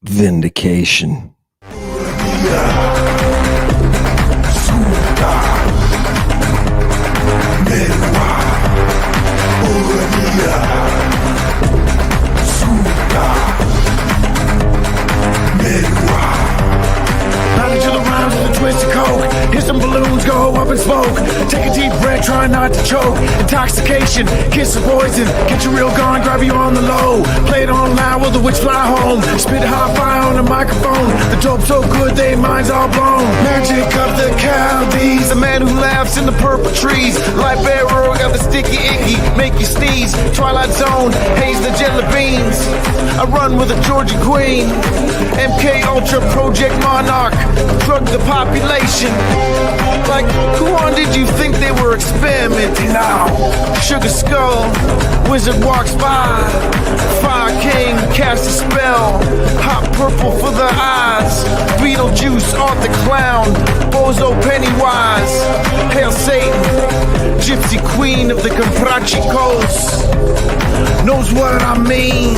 Vindication. Knowledge of the rhymes with a twist of coke. Hear some balloons go up in smoke. Take a deep breath, try not to choke. Intoxication, kiss of poison. Get your real gun, grab you on the low. Play it on loud, will the witch fly home? Spit hot fire on the microphone. The dope so good, they minds all blown. Magic of the Chaldees. The man who laughs in the purple trees. Light bearer, got the sticky icky. Make you sneeze. Twilight zone, haze the jelly beans. I run with a Georgia queen. MK Ultra Project Monarch. Drug the population. Like, who on did you think they were experimenting now? Sugar Skull, wizard walks by. Fire King casts a spell. Hot purple for the eyes. Beetlejuice, Arthur Clown. Bozo Pennywise. Hail Satan, Gypsy Queen of the Comprachi Coast. Knows what I mean.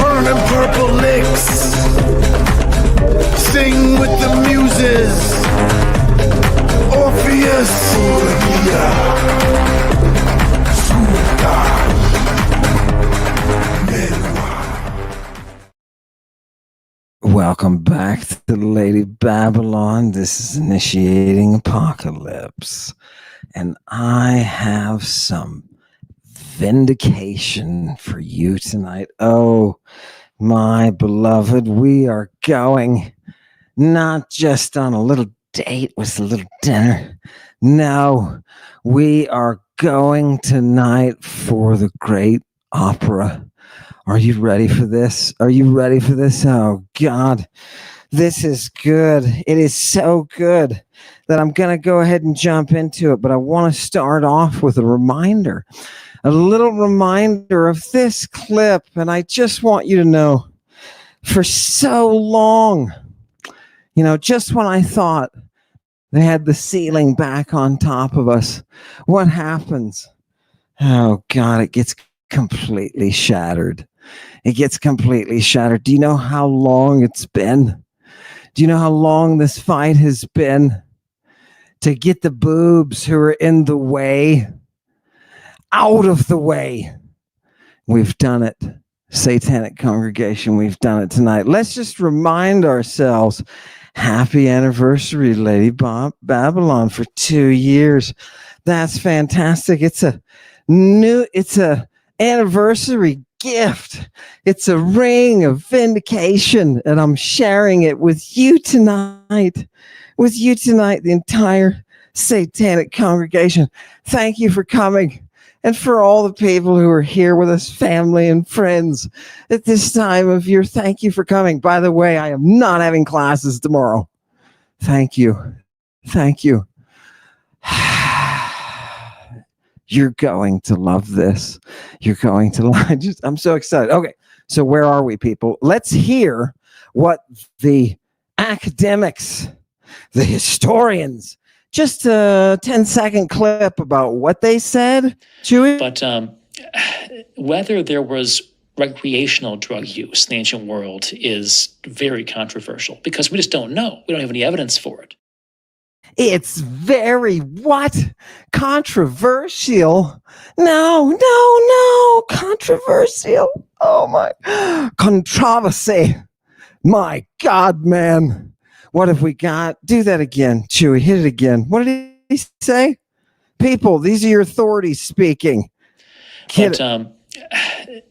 Burning purple licks. Sing with the muses. Orpheus. Welcome back to Lady Babylon. This is Initiating Apocalypse. And I have some vindication for you tonight. Oh, my beloved, we are going not just on a little date with a little dinner. No, we are going tonight for the great opera. Are you ready for this? Are you ready for this? Oh, God, this is good. It is so good that I'm going to go ahead and jump into it. But I want to start off with a reminder, a little reminder of this clip. And I just want you to know, for so long, just when I thought they had the ceiling back on top of us, what happens? Oh, God, it gets completely shattered. It gets completely shattered. Do you know how long it's been? Do you know how long this fight has been? To get the boobs who are in the way out of the way. We've done it. Satanic congregation, we've done it tonight. Let's just remind ourselves, happy anniversary, Lady Babylon, for 2 years. That's fantastic. It's a anniversary gift. It's a ring of vindication, and I'm sharing it with you tonight. With you tonight, the entire Satanic congregation. Thank you for coming. And for all the people who are here with us, family and friends, at this time of year, thank you for coming. By the way, I am not having classes tomorrow. Thank you. Thank you. You're going to love this. You're going to love it. I'm so excited. Okay, so where are we, people? Let's hear what the academics, the historians, just a 10-second clip about what they said, Chewy. But whether there was recreational drug use in the ancient world is very controversial because we just don't know. We don't have any evidence for it. It's very what? Controversial? No, controversial. Oh my, controversy. My God, man. What have we got? Do that again, Chewy. Hit it again. What did he say? People, these are your authorities speaking. But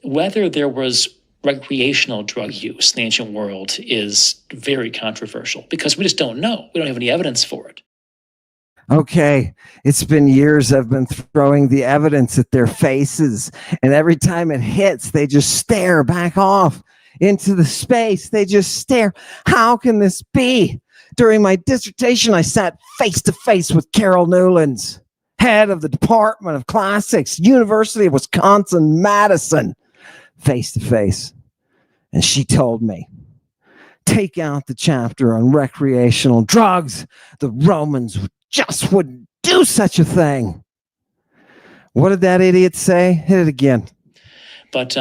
whether there was recreational drug use in the ancient world is very controversial because we just don't know. We don't have any evidence for it. Okay, it's been years I've been throwing the evidence at their faces, and every time it hits, they just stare back off into the space. They just stare. How can this be? During my dissertation, I sat face to face with Carol Newlands, head of the Department of Classics, University of Wisconsin-Madison, face to face. And she told me, take out the chapter on recreational drugs. The Romans just wouldn't do such a thing. What did that idiot say? Hit it again. But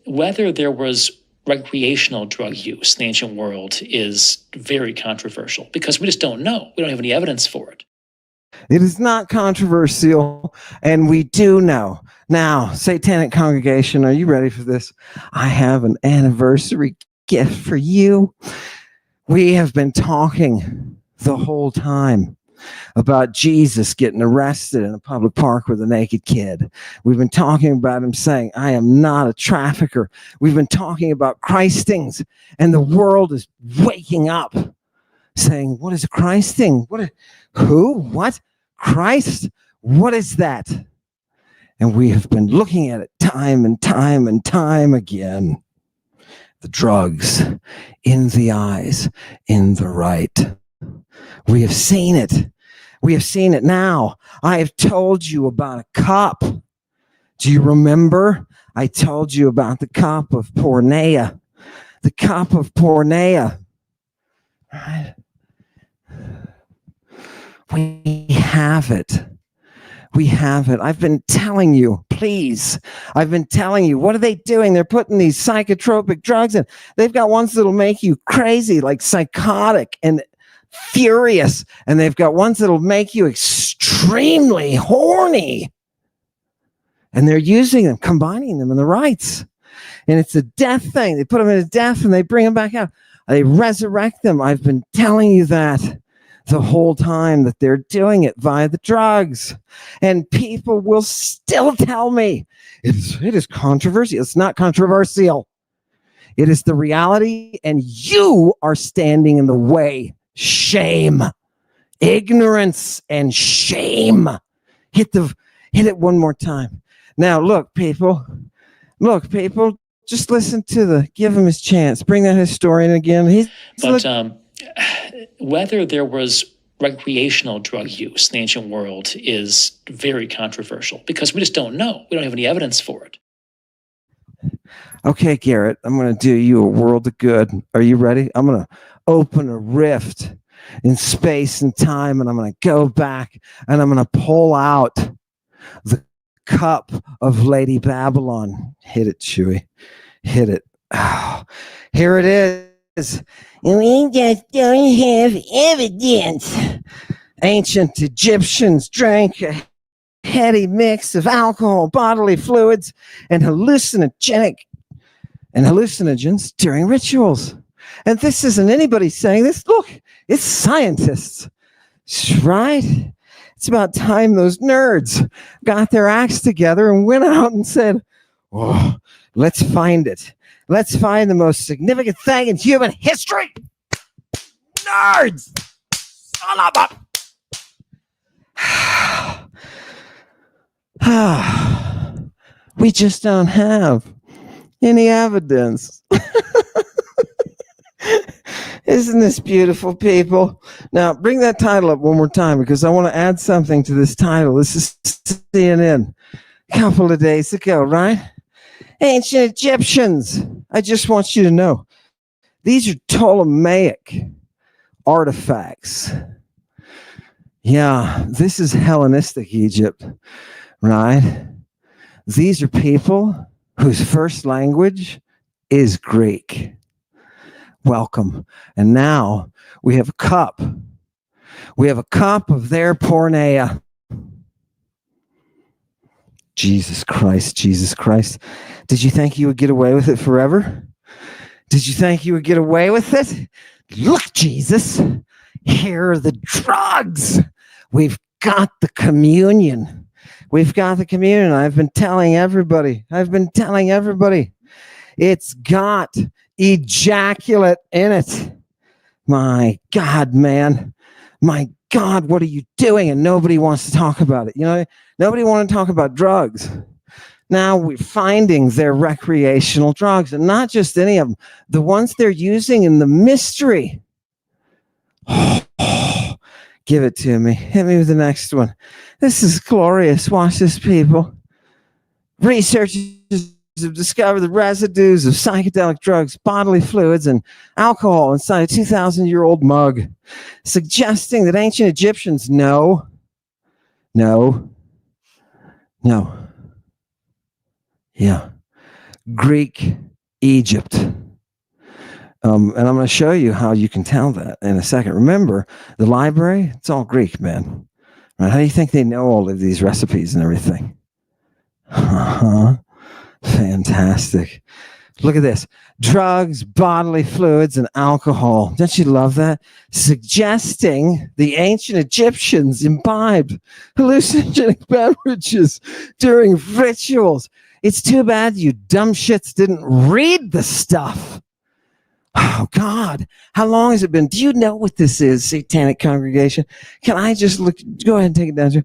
whether there was recreational drug use in the ancient world is very controversial because we just don't know. We don't have any evidence for it. It is not controversial, and we do know. Now, Satanic Congregation, are you ready for this? I have an anniversary gift for you. We have been talking the whole time about Jesus getting arrested in a public park with a naked kid. We've been talking about him saying, I am not a trafficker. We've been talking about Christings, and the world is waking up saying, what is a Christing? Who? What? Christ? What is that? And we have been looking at it time and time and time again. The drugs in the eyes, in the right. We have seen it. We have seen it now. I have told you about a cup. Do you remember? I told you about the cup of porneia. The cup of porneia. Right? We have it. We have it. I've been telling you, please. I've been telling you, what are they doing? They're putting these psychotropic drugs in. They've got ones that'll make you crazy, like psychotic and furious. And they've got ones that'll make you extremely horny. And they're using them, combining them in the rites. And it's a death thing. They put them in a death and they bring them back out. They resurrect them. I've been telling you that the whole time, that they're doing it via the drugs. And people will still tell me it is controversial. It's not controversial. It is the reality, and you are standing in the way. Shame, ignorance, and shame. Hit it one more time. Now, look, people, just listen to give him his chance. Bring that historian again. Whether there was recreational drug use in the ancient world is very controversial because we just don't know. We don't have any evidence for it. Okay, Garrett, I'm going to do you a world of good. Are you ready? I'm going to open a rift in space and time, and I'm going to go back, and I'm going to pull out the cup of Lady Babylon. Hit it, Chewy. Hit it. Oh, here it is. We just don't have evidence. Ancient Egyptians drank a heady mix of alcohol, bodily fluids, and hallucinogens during rituals. And this isn't anybody saying this. Look, it's scientists, right? It's about time those nerds got their acts together and went out and said, oh, let's find it. Let's find the most significant thing in human history. Nerds! Son of a... We just don't have any evidence. Isn't this beautiful, people? Now, bring that title up one more time because I want to add something to this title. This is CNN a couple of days ago, right? Ancient Egyptians. I just want you to know, these are Ptolemaic artifacts. Yeah, this is Hellenistic Egypt, right? These are people whose first language is Greek. Welcome. And now we have a cup. We have a cup of their porneia. Jesus Christ, Jesus Christ. Did you think you would get away with it forever? Did you think you would get away with it? Look, Jesus, here are the drugs. We've got the communion. We've got the communion. I've been telling everybody. It's got ejaculate in it. My God, man. My God, what are you doing? And nobody wants to talk about it. You know, nobody wants to talk about drugs. Now we're finding their recreational drugs, and not just any of them, the ones they're using in the mystery. Give it to me. Hit me with the next one. This is glorious. Watch this, people. Researchers have discovered the residues of psychedelic drugs, bodily fluids, and alcohol inside a 2,000-year-old mug, suggesting that ancient Egyptians no. Yeah. Greek Egypt And I'm going to show you how you can tell that in a second. Remember, the library, it's all Greek, man. Right? How do you think they know all of these recipes and everything? Fantastic. Look at this. Drugs, bodily fluids, and alcohol. Don't you love that? Suggesting the ancient Egyptians imbibed hallucinogenic beverages during rituals. It's too bad you dumb shits didn't read the stuff. Oh, God. How long has it been? Do you know what this is, Satanic Congregation? Can I just look? Go ahead and take it down, sir.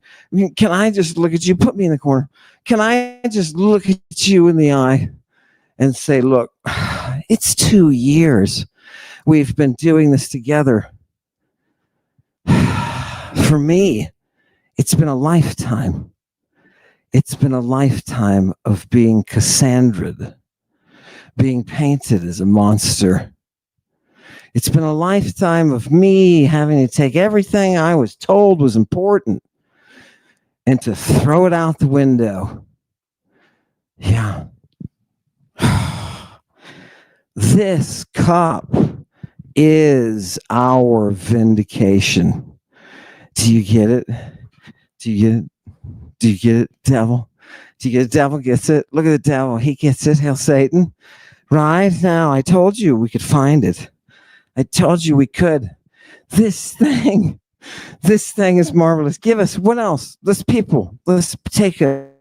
Can I just look at you? Put me in the corner. Can I just look at you in the eye and say, look, it's 2 years. We've been doing this together. For me, it's been a lifetime. It's been a lifetime of being Cassandra'd, being painted as a monster. It's been a lifetime of me having to take everything I was told was important and to throw it out the window. Yeah. This cup is our vindication. Do you get it? Do you get it? Do you get it, devil? Do you get it? Devil gets it. Look at the devil. He gets it. Hail Satan. Right now, I told you we could find it. I told you we could. This thing is marvelous. Give us, what else? Let's take a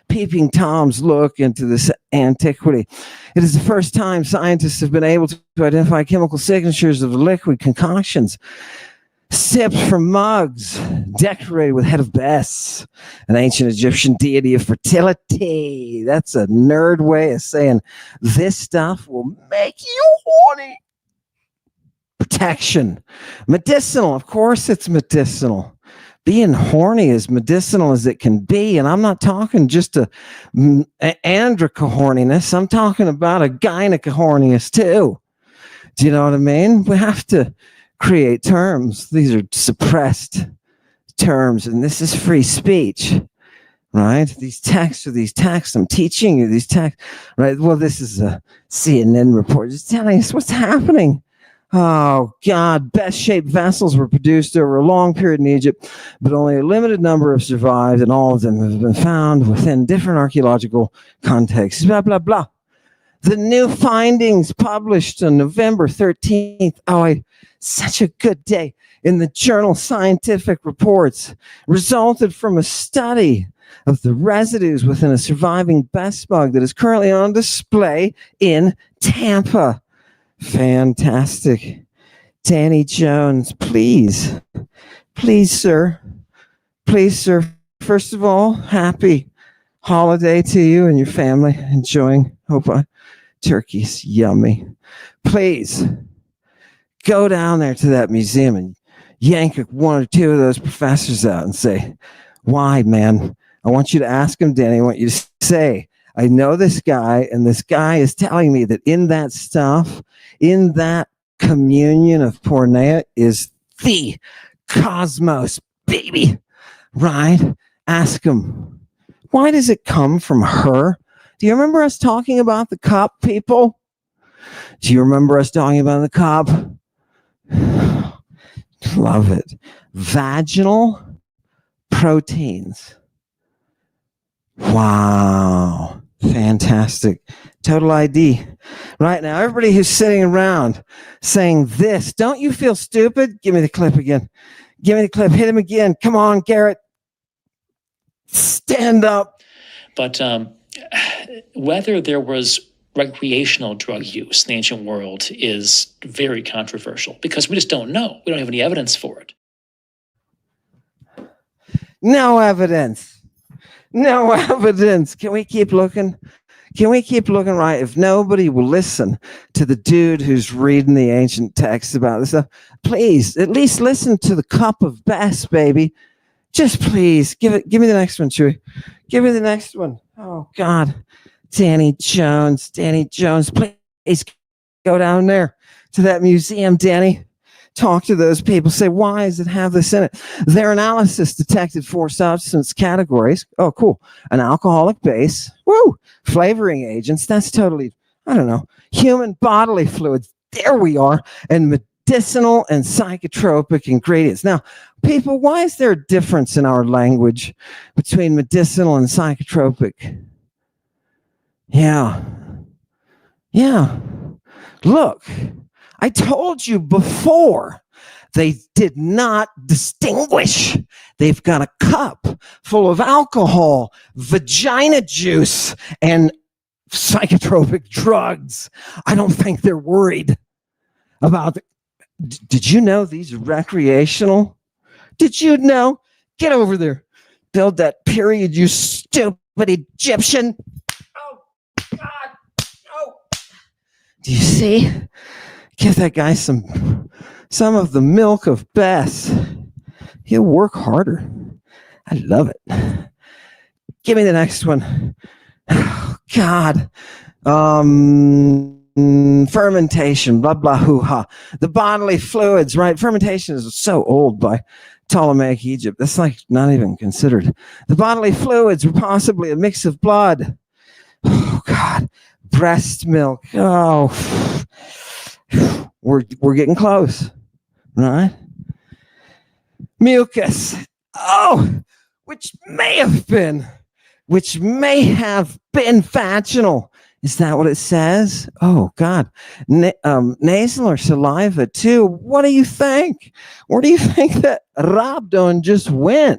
peeping Tom's look into this antiquity. It is the first time scientists have been able to identify chemical signatures of liquid concoctions sipped from mugs decorated with head of Bes, an ancient Egyptian deity of fertility. That's a nerd way of saying this stuff will make you horny. Protection. Medicinal. Of course it's medicinal. Being horny is medicinal as it can be. And I'm not talking just a andrica horniness. I'm talking about a gynica horniness too. Do you know what I mean? We have to create terms. These are suppressed terms, and this is free speech, right? These texts. I'm teaching you these texts, right? Well, this is a CNN report just telling us what's happening. Oh, God, best shaped vessels were produced over a long period in Egypt, but only a limited number have survived, and all of them have been found within different archaeological contexts, blah, blah, blah. The new findings published on November 13th. Such a good day. In the journal Scientific Reports, resulted from a study of the residues within a surviving Bes bug that is currently on display in Tampa. Fantastic. Danny Jones, please, sir. First of all, happy holiday to you and your family. Enjoying. Turkey's yummy. Please go down there to that museum and yank one or two of those professors out and say, why, man? I want you to ask him, Danny. I want you to say, I know this guy, and this guy is telling me that in that stuff, in that communion of porneia is the cosmos, baby. Right? Ask him. Why does it come from her? Do you remember us talking about the cup, people? Do you remember us talking about the cup? Love it. Vaginal proteins. Wow. Fantastic. Total ID. Right now, everybody who's sitting around saying this, don't you feel stupid? Give me the clip again. Give me the clip. Hit him again. Come on, Garrett. Stand up. But whether there was recreational drug use in the ancient world is very controversial because we just don't know. We don't have any evidence for it. No evidence. Can we keep looking? Right? If nobody will listen to the dude who's reading the ancient texts about this stuff, please at least listen to the cup of Bes, baby. Just please give me the next one, Chewy. Give me the next one. Oh God, Danny Jones, please go down there to that museum, Danny. Talk to those people. Say, why does it have this in it? Their analysis detected 4 substance categories. Oh, cool. An alcoholic base. Woo! Flavoring agents. That's totally, I don't know. Human bodily fluids. There we are. And medicinal and psychotropic ingredients. Now, people, why is there a difference in our language between medicinal and psychotropic? Yeah. Look, I told you before, they did not distinguish. They've got a cup full of alcohol, vagina juice, and psychotropic drugs. I don't think they're worried about did you know these are recreational? Did you know? Get over there. Build that period, you stupid Egyptian. Oh, God. Oh. Do you see? Give that guy some of the milk of Bess. He'll work harder. I love it. Give me the next one. Oh, God. Fermentation, blah, blah, hoo-ha. The bodily fluids, right? Fermentation is so old by Ptolemaic Egypt. That's like not even considered. The bodily fluids were possibly a mix of blood. Oh, God. Breast milk. Oh, we're getting close, right? Mucus. Oh, which may have been vaginal. Is that what it says? Oh, God. Nasal or saliva, too. What do you think? Where do you think that Rabdon just went?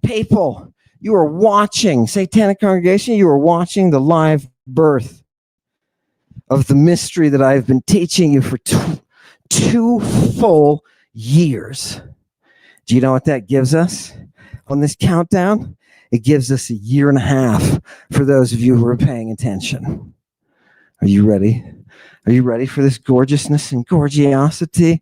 People, you are watching, Satanic Congregation, you are watching the live birth of the mystery that I've been teaching you for two full years. Do you know what that gives us on this countdown? It gives us a year and a half for those of you who are paying attention. Are you ready? Are you ready for this gorgeousness and gorgiosity?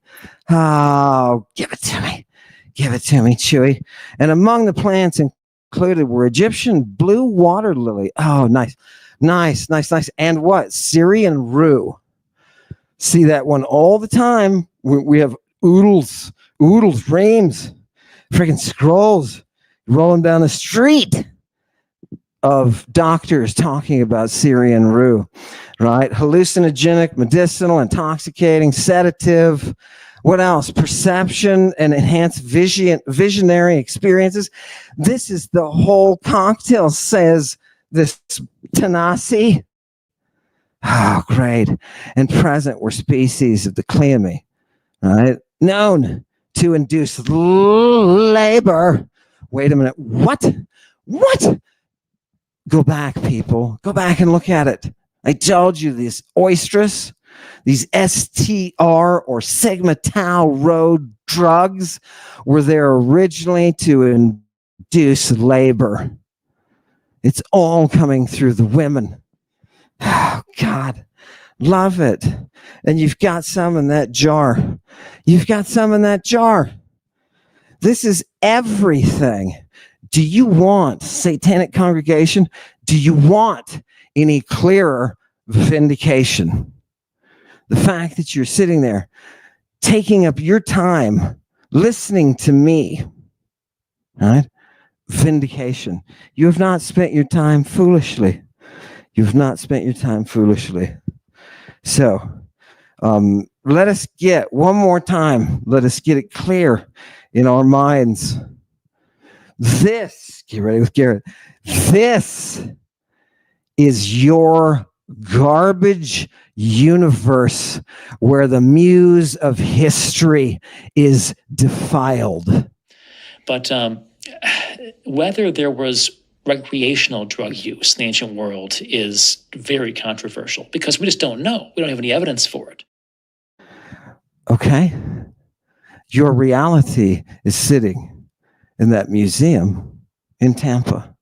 Oh, give it to me. Give it to me, Chewy. And among the plants included were Egyptian blue water lily. Oh, nice. And what? Syrian rue. See that one all the time. We have oodles, reams, freaking scrolls rolling down the street of doctors talking about Syrian rue, right? Hallucinogenic, medicinal, intoxicating, sedative. What else? Perception and enhanced visionary experiences. This is the whole cocktail, says this Tanasi. Oh, great. And present were species of the Cleome, right? Known to induce labor. Wait a minute. What? Go back, people. Go back and look at it. I told you these oestrus, these STR or sigma tau road drugs were there originally to induce labor. It's all coming through the women. Oh, God. Love it. And you've got some in that jar. This is everything. Do you want, Satanic Congregation, do you want any clearer vindication? The fact that you're sitting there, taking up your time, listening to me, right? Vindication. You have not spent your time foolishly. So, let us get one more time. Let us get it clear in our minds. This, get ready with Garrett. This is your garbage universe where the muse of history is defiled. But whether there was recreational drug use in the ancient world is very controversial because we just don't know. We don't have any evidence for it. Okay. Your reality is sitting in that museum in Tampa.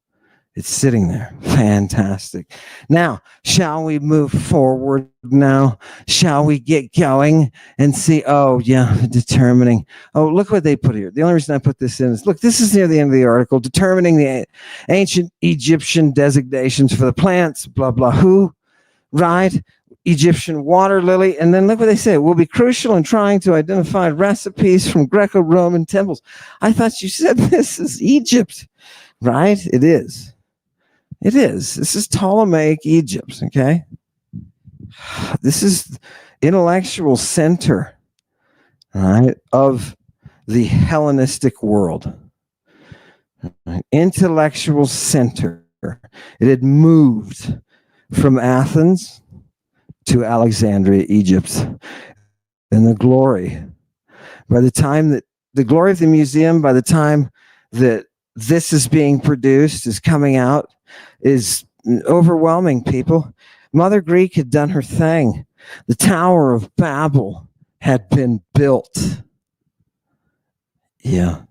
It's sitting there. Fantastic. Now, shall we move forward now? Shall we get going and see? Oh, yeah, determining. Oh, look what they put here. The only reason I put this in is, look, this is near the end of the article. Determining the ancient Egyptian designations for the plants, blah, blah, who, right? Egyptian water lily. And then look what they say. It will be crucial in trying to identify recipes from Greco-Roman temples. I thought you said this is Egypt, right? It is. It is. This is Ptolemaic Egypt, okay? This is intellectual center, right, of the Hellenistic world. Right? Intellectual center. It had moved from Athens to Alexandria, Egypt. And the glory, by the time that the glory of the museum, by the time that this is being produced, is coming out, is overwhelming, people. Mother Greek had done her thing. The Tower of Babel had been built. Yeah.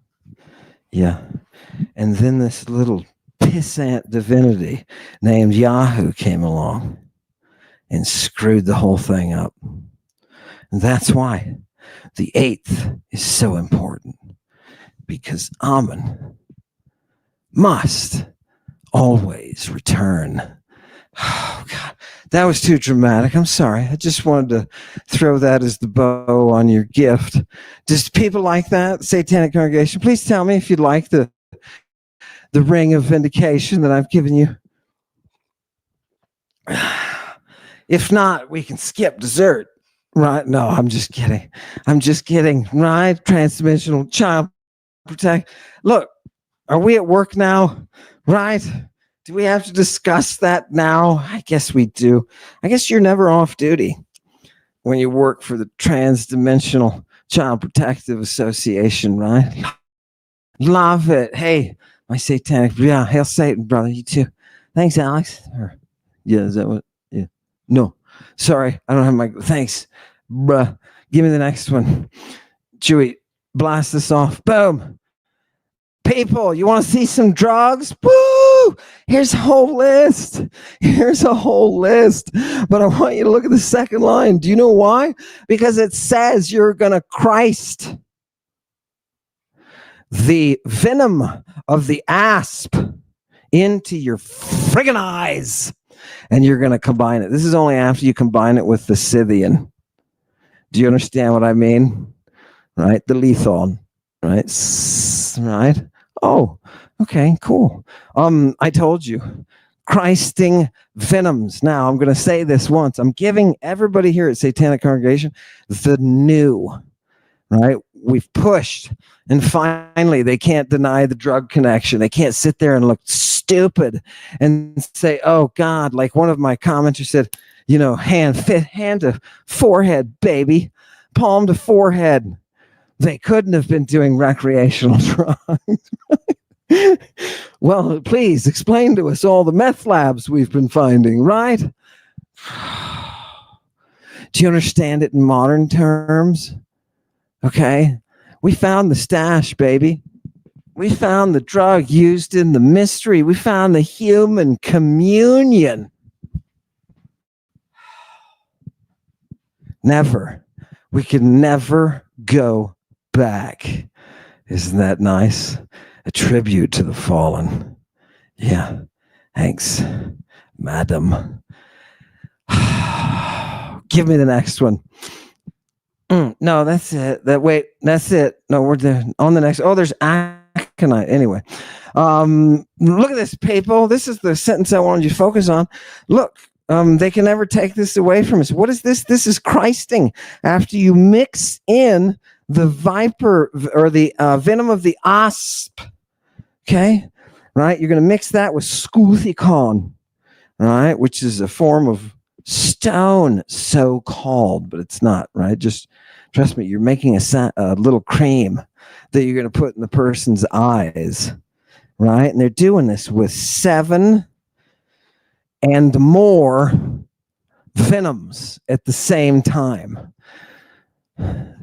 And then this little pissant divinity named Yahoo came along and screwed the whole thing up. And that's why the 8th is so important, because Amen must always return. Oh, God, that was too dramatic. I'm sorry. I just wanted to throw that as the bow on your gift. Just people like that, Satanic Congregation, please tell me if you'd like the ring of vindication that I've given you. If not, we can skip dessert. Right? No, I'm just kidding. Right? Transdimensional child protect. Look, are we at work now? Right? Do we have to discuss that now? I guess we do. I guess you're never off duty when you work for the Transdimensional Child Protective Association, right? Love it. Hey, my satanic, yeah, hail Satan, brother. You too. Thanks, Alex. Yeah, is that what? Yeah. No, sorry, I don't have my. Thanks, bruh. Give me the next one. Chewy, blast this off. Boom. People, you want to see some drugs? Woo! Here's a whole list. But I want you to look at the second line. Do you know why? Because it says you're going to Christ the venom of the asp into your friggin' eyes, and you're going to combine it. This is only after you combine it with the Scythian. Do you understand what I mean? Right? The lethal. Right? Right? Oh, okay, cool. I told you. Christing venoms. Now, I'm going to say this once. I'm giving everybody here at Satanic Congregation the new. Right? We've pushed, and finally they can't deny the drug connection. They can't sit there and look stupid and say, oh God, like one of my commenters said, you know, hand to forehead, baby, palm to forehead. They couldn't have been doing recreational drugs. Well, please explain to us all the meth labs we've been finding, right? Do you understand it in modern terms? Okay, we found the stash, baby. We found the drug used in the mystery. We found the human communion. Never. We can never go back. Isn't that nice? A tribute to the fallen. Yeah. Thanks, madam. Give me the next one. No, that's it. That's it. No, we're on the next. Oh, there's aconite. Anyway, look at this, people. This is the sentence I wanted you to focus on. Look, they can never take this away from us. What is this? This is Christing. After you mix in the viper or the venom of the asp, okay, right? You're going to mix that with scuthicon, right, which is a form of stone, so called, but it's not, right? Just trust me, you're making a little cream that you're going to put in the person's eyes, right? And they're doing this with 7 and more venoms at the same time.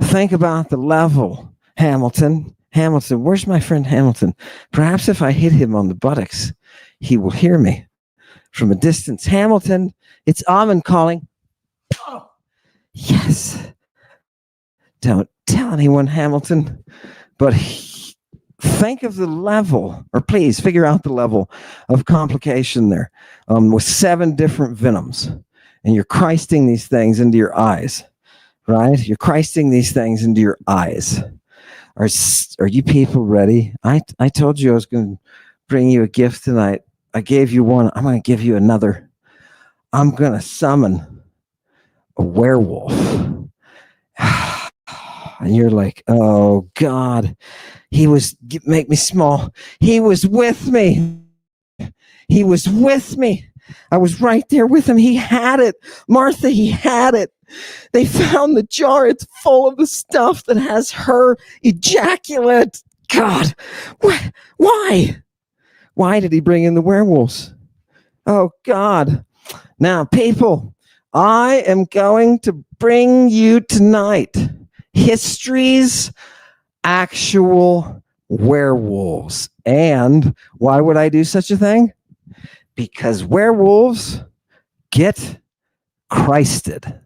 Think about the level, Hamilton. Where's my friend Hamilton? Perhaps if I hit him on the buttocks, he will hear me from a distance. Hamilton, it's Amen calling. Oh, yes. Don't tell anyone, Hamilton. But think of the level, or please figure out the level of complication there with 7 different venoms. And you're Christing these things into your eyes, right? You're Christing these things into your eyes. Are you people ready? I told you I was going to bring you a gift tonight. I gave you one. I'm going to give you another. I'm going to summon a werewolf. And you're like, oh God, make me small. He was with me. He was with me. I was right there with him. He had it. Martha, he had it. They found the jar. It's full of the stuff that has her ejaculate. God, why? Why did he bring in the werewolves? Oh, God. Now, people, I am going to bring you tonight history's actual werewolves. And why would I do such a thing? Because werewolves get Christed.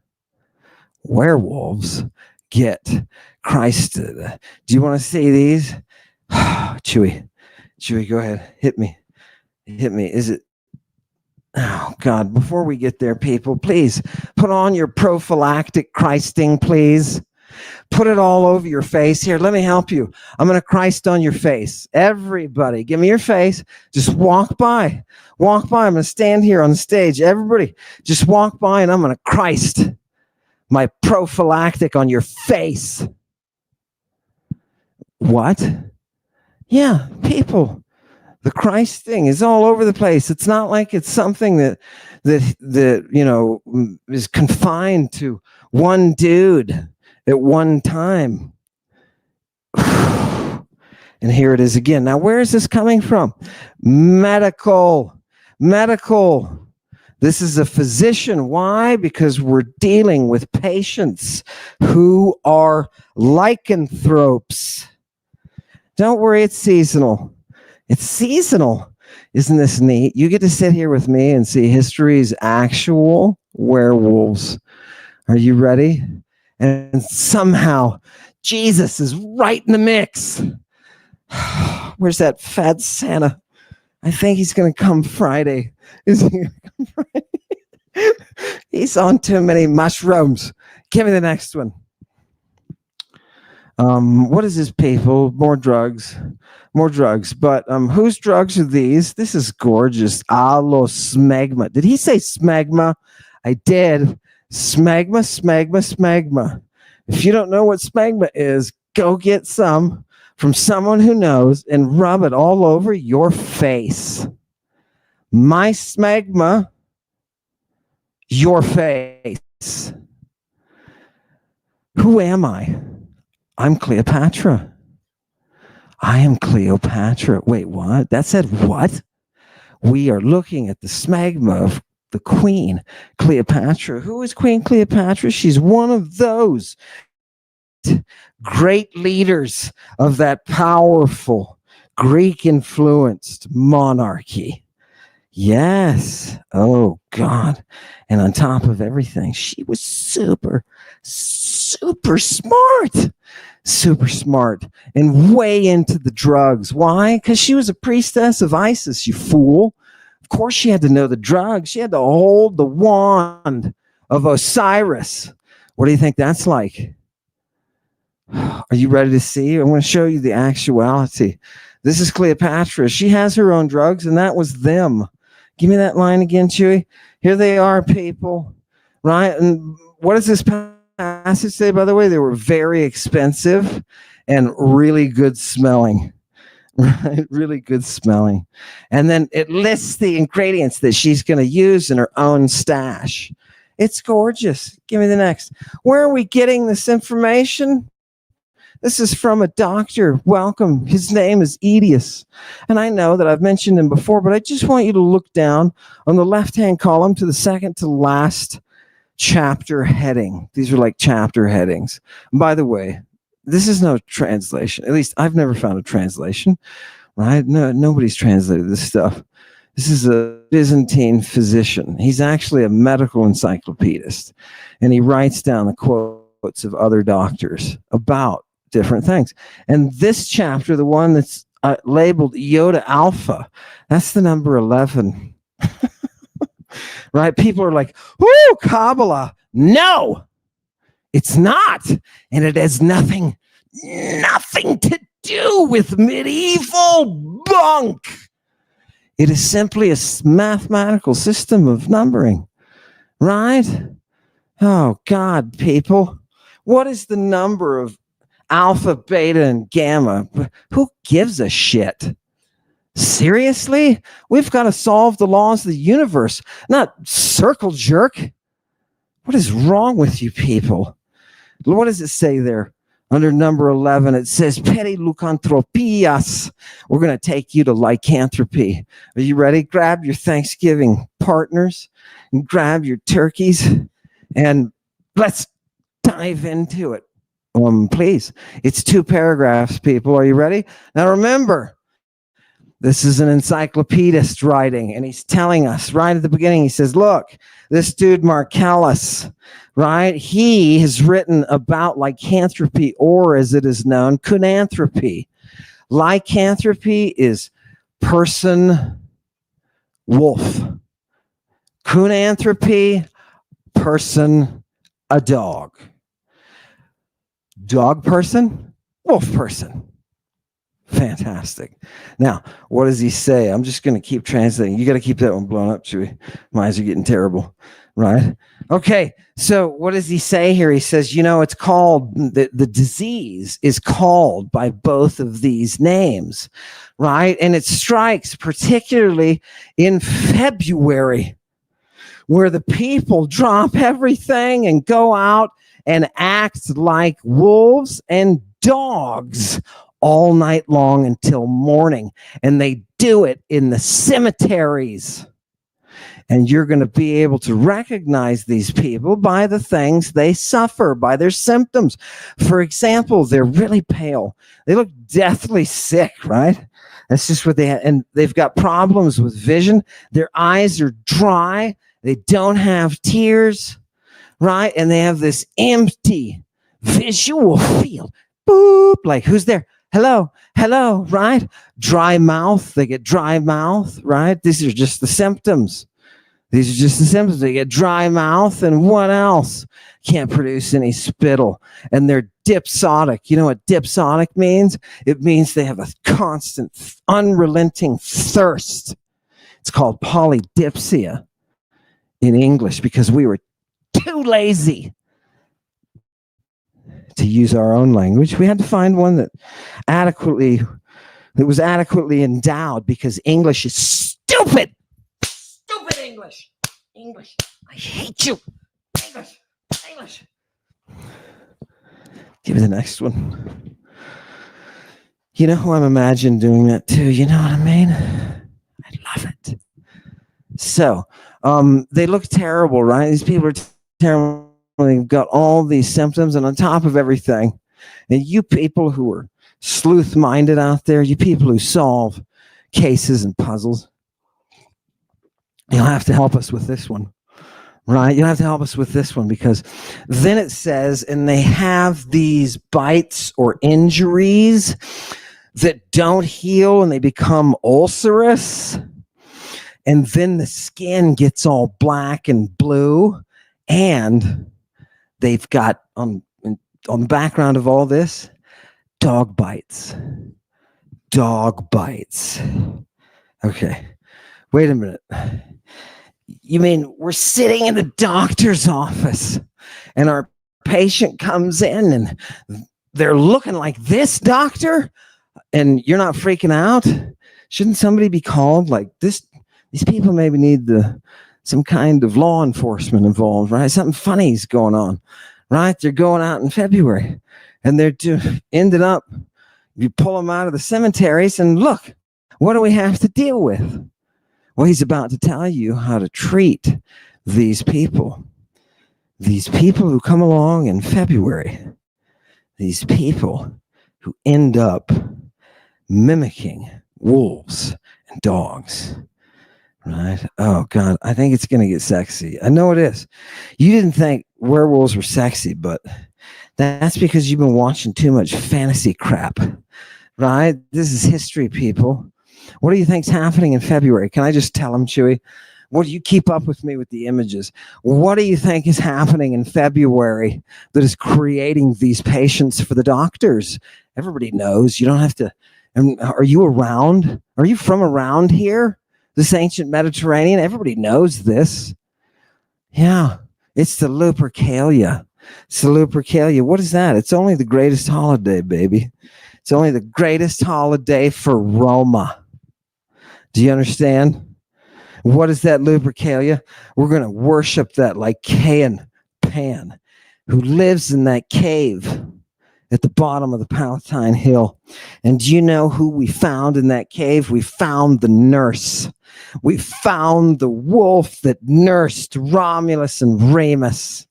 Werewolves get Christed. Do you want to see these? Chewy, go ahead. Hit me. Is it? Oh, God. Before we get there, people, please put on your prophylactic Christing, please. Put it all over your face. Here, let me help you. I'm going to Christ on your face. Everybody, give me your face. Just walk by. Walk by. I'm going to stand here on the stage. Everybody, just walk by and I'm going to Christ my prophylactic on your face. What? Yeah, people. The Christ thing is all over the place. It's not like it's something that is confined to one dude at one time. And here it is again. Now, where is this coming from? Medical. This is a physician. Why? Because we're dealing with patients who are lycanthropes. Don't worry, it's seasonal. It's seasonal. Isn't this neat? You get to sit here with me and see history's actual werewolves. Are you ready? And somehow Jesus is right in the mix. Where's that fat Santa? I think he's going to come Friday. Is he going to come Friday? He's on too many mushrooms. Give me the next one. What is this, people? More drugs. But whose drugs are these? This is gorgeous. Smegma. Did he say smegma? I did. Smegma. If you don't know what smegma is, go get some from someone who knows and rub it all over your face. My smegma, your face. Who am I? I'm Cleopatra. I am Cleopatra. Wait, what? That said what? We are looking at the smegma of the Queen Cleopatra. Who is Queen Cleopatra? She's one of those great leaders of that powerful Greek-influenced monarchy. Yes. Oh, God. And on top of everything, she was super smart. Super smart and way into the drugs. Why? Because she was a priestess of Isis, you fool. Of course she had to know the drugs. She had to hold the wand of Osiris. What do you think that's like? Are you ready to see? I'm going to show you the actuality. This is Cleopatra. She has her own drugs, and that was them. Give me that line again, Chewy. Here they are, people. Right? And what does this passage say, by the way? They were very expensive and really good smelling. Right? Really good smelling. And then it lists the ingredients that she's going to use in her own stash. It's gorgeous. Give me the next. Where are we getting this information? This is from a doctor. Welcome. His name is Edius. And I know that I've mentioned him before, but I just want you to look down on the left-hand column to the second to last chapter heading. These are like chapter headings. And by the way, this is no translation. At least I've never found a translation, right? No, nobody's translated this stuff. This is a Byzantine physician. He's actually a medical encyclopedist, and he writes down the quotes of other doctors about different things. And this chapter, the one that's labeled Iota Alpha, that's the number 11. Right? People are like, "Whoo, Kabbalah." No, it's not. And it has nothing to do with medieval bunk. It is simply a mathematical system of numbering, right? Oh, God, people. What is the number of alpha, beta, and gamma? Who gives a shit? Seriously? We've got to solve the laws of the universe, not circle jerk. What is wrong with you people? What does it say there? Under number 11, it says, perilucantropias. We're going to take you to lycanthropy. Are you ready? Grab your Thanksgiving partners and grab your turkeys and let's dive into it. Please. It's 2 paragraphs, people. Are you ready? Now remember, this is an encyclopedist writing, and he's telling us right at the beginning, he says, look, this dude Marcellus, right? He has written about lycanthropy, or as it is known, kunanthropy. Lycanthropy is person, wolf. Kunanthropy, person, a dog. Dog person, wolf person. Fantastic. Now, what does he say? I'm just going to keep translating. You got to keep that one blown up, Chewy. My eyes are getting terrible, right? Okay, so what does he say here? He says, it's called, the disease is called by both of these names, right? And it strikes particularly in February, where the people drop everything and go out and act like wolves and dogs all night long until morning. And they do it in the cemeteries. And you're going to be able to recognize these people by the things they suffer, by their symptoms. For example, they're really pale. They look deathly sick, right? That's just what they have. And they've got problems with vision. Their eyes are dry. They don't have tears, right? And they have this empty visual field. Boop, like, who's there? Hello, right? Dry mouth. They get dry mouth, right? These are just the symptoms. They get dry mouth, and what else? Can't produce any spittle. And they're dipsotic. You know what dipsotic means? It means they have a constant, unrelenting thirst. It's called polydipsia in English because we were too lazy to use our own language. We had to find one that was adequately endowed, because English is stupid. Stupid English. I hate you. English. Give me the next one. You know who I'm imagining doing that too? You know what I mean? I love it. So, they look terrible, right? These people are terrible. They've got all these symptoms, and on top of everything, and you people who are sleuth-minded out there, you people who solve cases and puzzles, you'll have to help us with this one, right? You'll have to help us with this one, because then it says, and they have these bites or injuries that don't heal, and they become ulcerous, and then the skin gets all black and blue, and they've got on the background of all this, dog bites. Okay, wait a minute. You mean we're sitting in the doctor's office and our patient comes in and they're looking like this, doctor, and you're not freaking out? Shouldn't somebody be called? Like this? These people maybe need some kind of law enforcement involved, right? Something funny's going on, right? They're going out in February, and they're ended up, you pull them out of the cemeteries, and look, what do we have to deal with? Well, he's about to tell you how to treat these people who come along in February, these people who end up mimicking wolves and dogs. Right? Oh, God, I think it's going to get sexy. I know it is. You didn't think werewolves were sexy, but that's because you've been watching too much fantasy crap, right? This is history, people. What do you think's happening in February? Can I just tell them, Chewy? What do you keep up with me with the images? What do you think is happening in February that is creating these patients for the doctors? Everybody knows. You don't have to. Are you around? Are you from around here? this ancient Mediterranean. Everybody knows this. Yeah, it's the Lupercalia. It's the Lupercalia. What is that? It's only the greatest holiday, baby. It's only the greatest holiday for Roma. Do you understand? What is that Lupercalia? We're going to worship that Lycaean Pan who lives in that cave at the bottom of the Palatine Hill. And do you know who we found in that cave? We found the nurse. We found the wolf that nursed Romulus and Remus.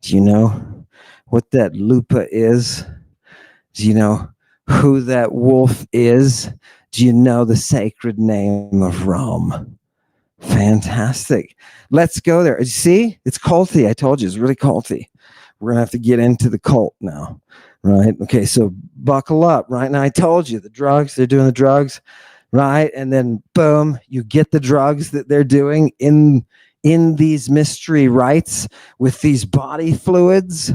Do you know what that lupa is? Do you know who that wolf is? Do you know the sacred name of Rome? Fantastic. Let's go there. See, it's culty. I told you, it's really culty. We're going to have to get into the cult now, right? Okay, so buckle up, right? Now, I told you the drugs, they're doing the drugs, right? And then, boom, you get the drugs that they're doing in these mystery rites with these body fluids.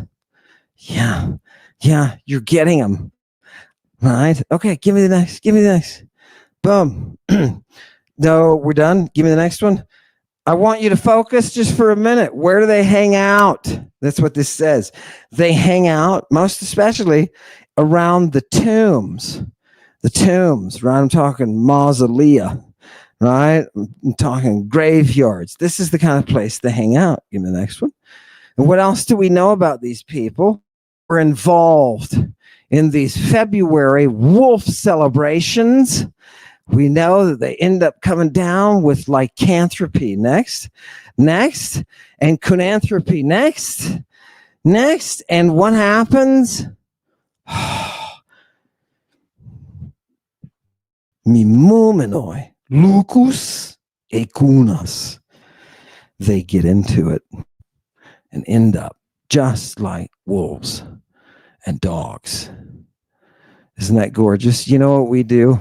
Yeah, you're getting them, right? Okay, give me the next. Boom. No, we're done. Give me the next one. I want you to focus just for a minute. Where do they hang out? That's what this says. They hang out, most especially, around the tombs. The tombs, right? I'm talking mausolea, right? I'm talking graveyards. This is the kind of place they hang out. Give me the next one. And what else do we know about these people? We're involved in these February wolf celebrations. We know that they end up coming down with lycanthropy next, and kunanthropy next. And what happens? Mimumenoi, lucus e kunas. They get into it and end up just like wolves and dogs. Isn't that gorgeous? You know what we do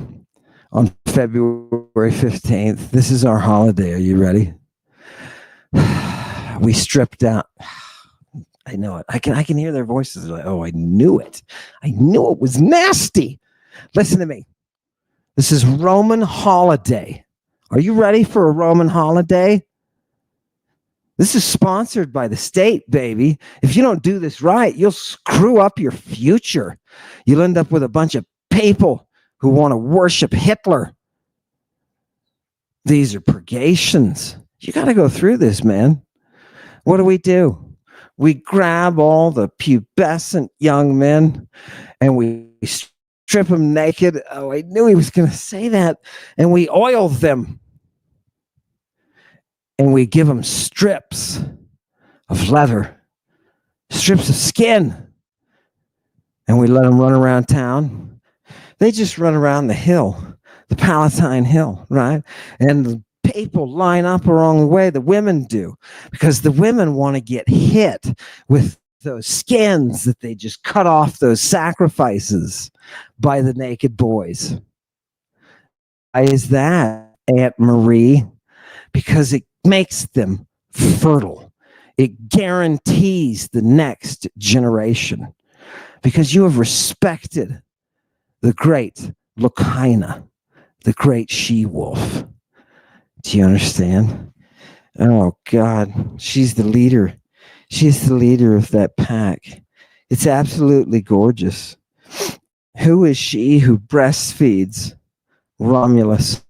on February 15th? This is our holiday. Are you ready? We stripped out. I know it. I can hear their voices. They're like, oh, I knew it. I knew it was nasty. Listen to me. This is Roman holiday. Are you ready for a Roman holiday? This is sponsored by the state, baby. If you don't do this right, you'll screw up your future. You'll end up with a bunch of people who want to worship Hitler. These are purgations. You got to go through this, man. What do? We grab all the pubescent young men and we strip them naked. Oh, I knew he was going to say that. And we oil them. And we give them strips of leather, strips of skin. And we let them run around town. They just run around the hill, the Palatine Hill, right? And the people line up along the way. The women do, because the women want to get hit with those skins that they just cut off those sacrifices by the naked boys. Why is that, Aunt Marie? Because it makes them fertile. It guarantees the next generation. Because you have respected the great Lucaina, the great she-wolf. Do you understand? Oh, God. She's the leader. She's the leader of that pack. It's absolutely gorgeous. Who is she who breastfeeds Romulus?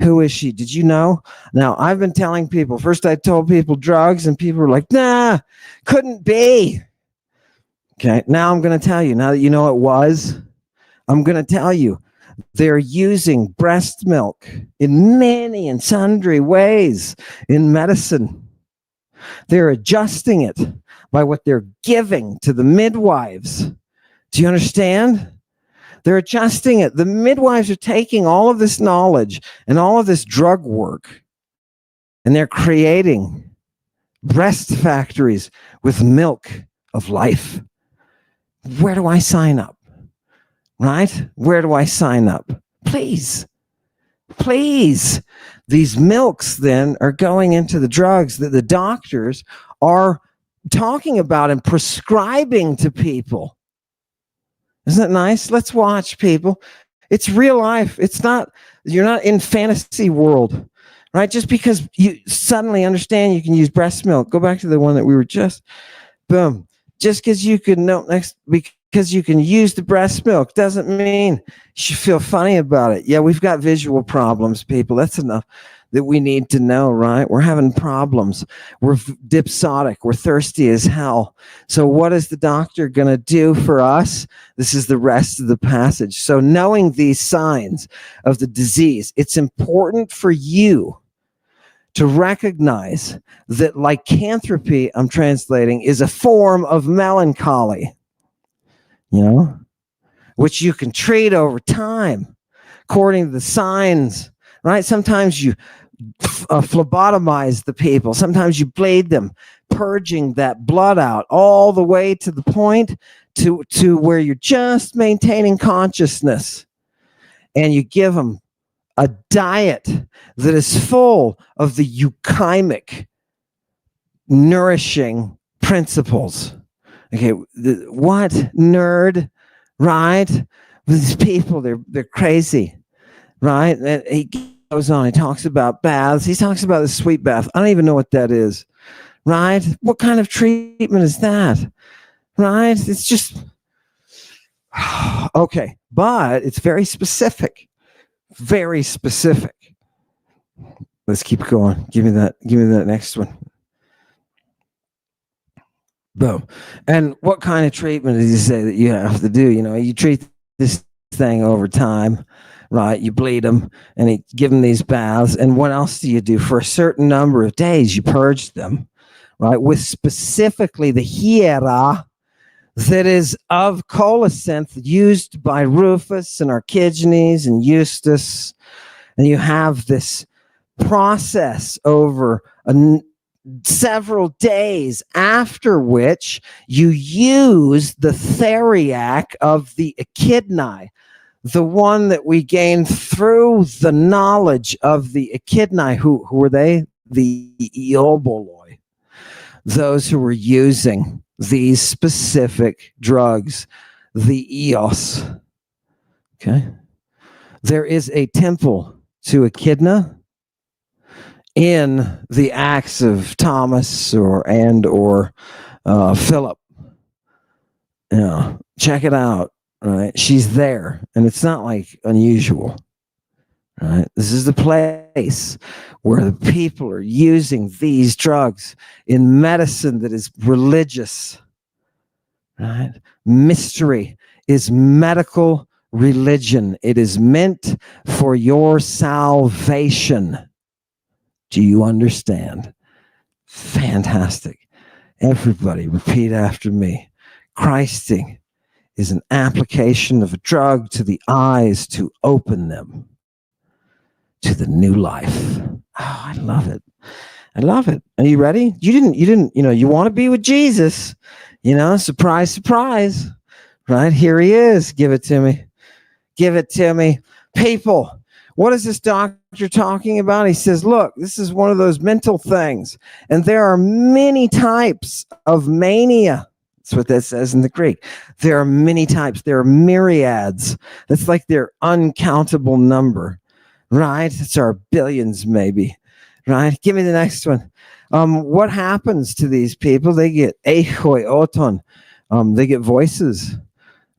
Who is she? Did you know? Now, I've been telling people, first I told people drugs, and people were like, nah, couldn't be. Okay, now I'm going to tell you, now that you know it was, I'm going to tell you, they're using breast milk in many and sundry ways in medicine. They're adjusting it by what they're giving to the midwives. Do you understand? They're adjusting it. The midwives are taking all of this knowledge and all of this drug work, and they're creating breast factories with milk of life. Where do I sign up? Right? Where do I sign up? Please. These milks then are going into the drugs that the doctors are talking about and prescribing to people. Isn't that nice? Let's watch, people. It's real life. It's not You're not in fantasy world, right? Just because you suddenly understand you can use breast milk. Go back to the one that we were just, boom. Just because you can know next, because you can use the breast milk doesn't mean you should feel funny about it. Yeah, we've got visual problems, people. That's enough that we need to know, right? We're having problems. We're dipsotic. We're thirsty as hell. So, what is the doctor going to do for us? This is the rest of the passage. So, knowing these signs of the disease, it's important for you to recognize that lycanthropy, I'm translating, is a form of melancholy, which you can treat over time according to the signs, right? Sometimes you phlebotomize the people, sometimes you bleed them, purging that blood out all the way to the point to where you're just maintaining consciousness, and you give them a diet that is full of the euchymic, nourishing principles. Okay, what nerd, right? These people, they're crazy, right? And he goes on. He talks about baths. He talks about the sweet bath. I don't even know what that is, right? What kind of treatment is that, right? It's just okay, but it's very specific. Very specific. Let's keep going. Give me that next one. Boom. And what kind of treatment does he say that you have to do? You treat this thing over time, right? You bleed them and you give them these baths. And what else do you do? For a certain number of days, you purge them, right? With specifically the hiera that is of colocynth used by Rufus and Archigenes and Eustace. And you have this process over several days, after which you use the theriac of the echidnae, the one that we gained through the knowledge of the echidnae. Who were they? The eoboloi, those who were using these specific drugs, the eos. Okay. There is a temple to Echidna in the Acts of Thomas or Philip. Check it out. Right, she's there, and it's not like unusual. Right, this is the place where the people are using these drugs in medicine that is religious. Right, mystery is medical religion. It is meant for your salvation. Do you understand? Fantastic. Everybody repeat after me. Christing is an application of a drug to the eyes to open them to the new life. Oh, I love it. I love it. Are you ready? You didn't, you want to be with Jesus, surprise, surprise, right? Here he is. Give it to me. Give it to me. People, what is this doctor talking about? He says, look, this is one of those mental things. And there are many types of mania. That's what that says in the Greek. There are many types. There are myriads. That's like their uncountable number, right? It's our billions, maybe, right? Give me the next one. What happens to these people? They get echoi oton. They get voices.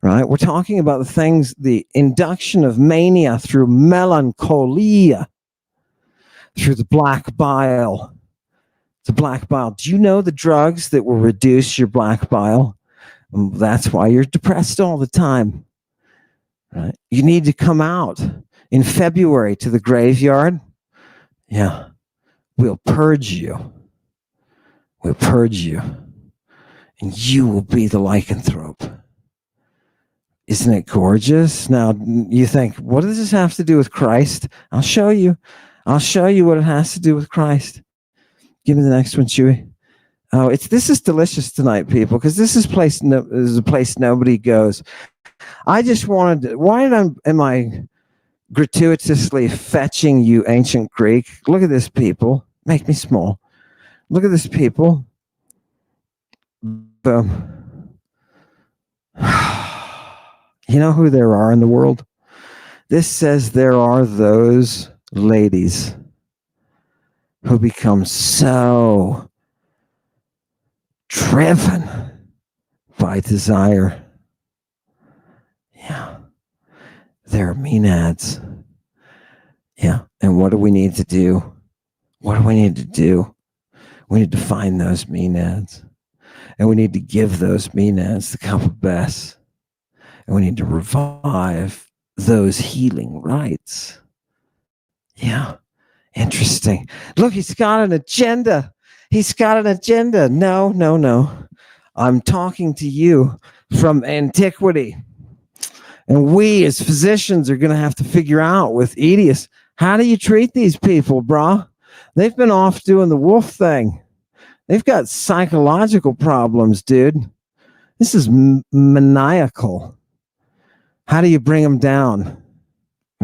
Right? We're talking about the things, the induction of mania through melancholia, through the black bile. The black bile. Do you know the drugs that will reduce your black bile? That's why you're depressed all the time. Right? You need to come out in February to the graveyard. Yeah. We'll purge you. We'll purge you. And you will be the lycanthrope. Isn't it gorgeous? Now, you think, what does this have to do with Christ? I'll show you. I'll show you what it has to do with Christ. Give me the next one, Chewy. Oh, this is delicious tonight, people, because this is a place nobody goes. I just wanted to, am I gratuitously fetching you ancient Greek? Look at this, people. Make me small. Look at this, people. Boom. You know who there are in the world? This says there are those ladies who become so driven by desire. Yeah. They're menads. Yeah. And what do we need to do? What do we need to do? We need to find those menads. And we need to give those menads the cup of Bess. And we need to revive those healing rites. Yeah. Interesting. Look, he's got an agenda. He's got an agenda. No, no, no. I'm talking to you from antiquity. And we as physicians are going to have to figure out with Edius, how do you treat these people, brah? They've been off doing the wolf thing. They've got psychological problems, dude. This is maniacal. How do you bring them down?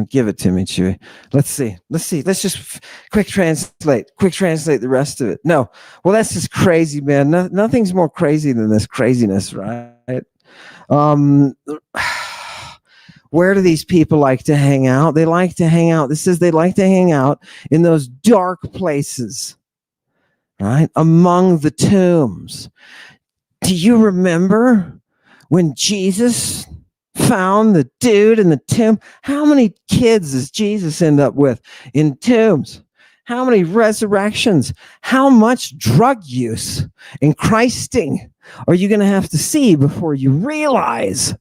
Give it to me, Chewy. Let's see. Let's just quick translate the rest of it. No. Well, that's just crazy, man. Nothing's more crazy than this craziness, right? Where do these people like to hang out? They like to hang out. This says they like to hang out in those dark places, right? Among the tombs. Do you remember when Jesus found the dude in the tomb? How many kids does Jesus end up with in tombs? How many resurrections? How much drug use and Christing are you going to have to see before you realize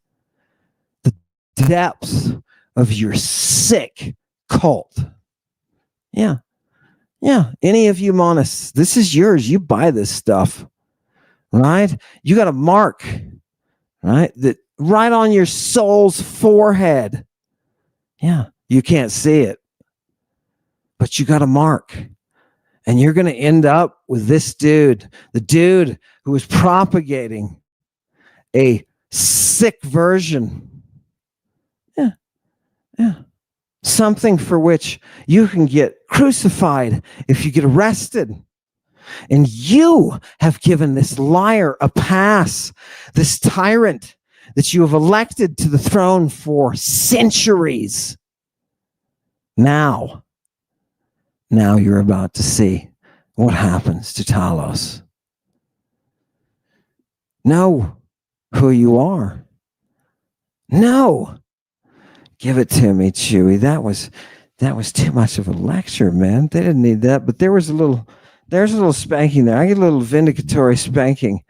the depths of your sick cult? Yeah. Any of you monists, this is yours. You buy this stuff, right? You got a mark, right? That right on your soul's forehead. Yeah, you can't see it, but you got a mark. And you're going to end up with this dude, the dude who is propagating a sick version. Yeah. Something for which you can get crucified if you get arrested. And you have given this liar a pass, this tyrant that you have elected to the throne for centuries. Now you're about to see what happens to Talos. Know who you are. No. Give it to me, Chewy. That was too much of a lecture, man. They didn't need that, but there's a little spanking there. I get a little vindicatory spanking.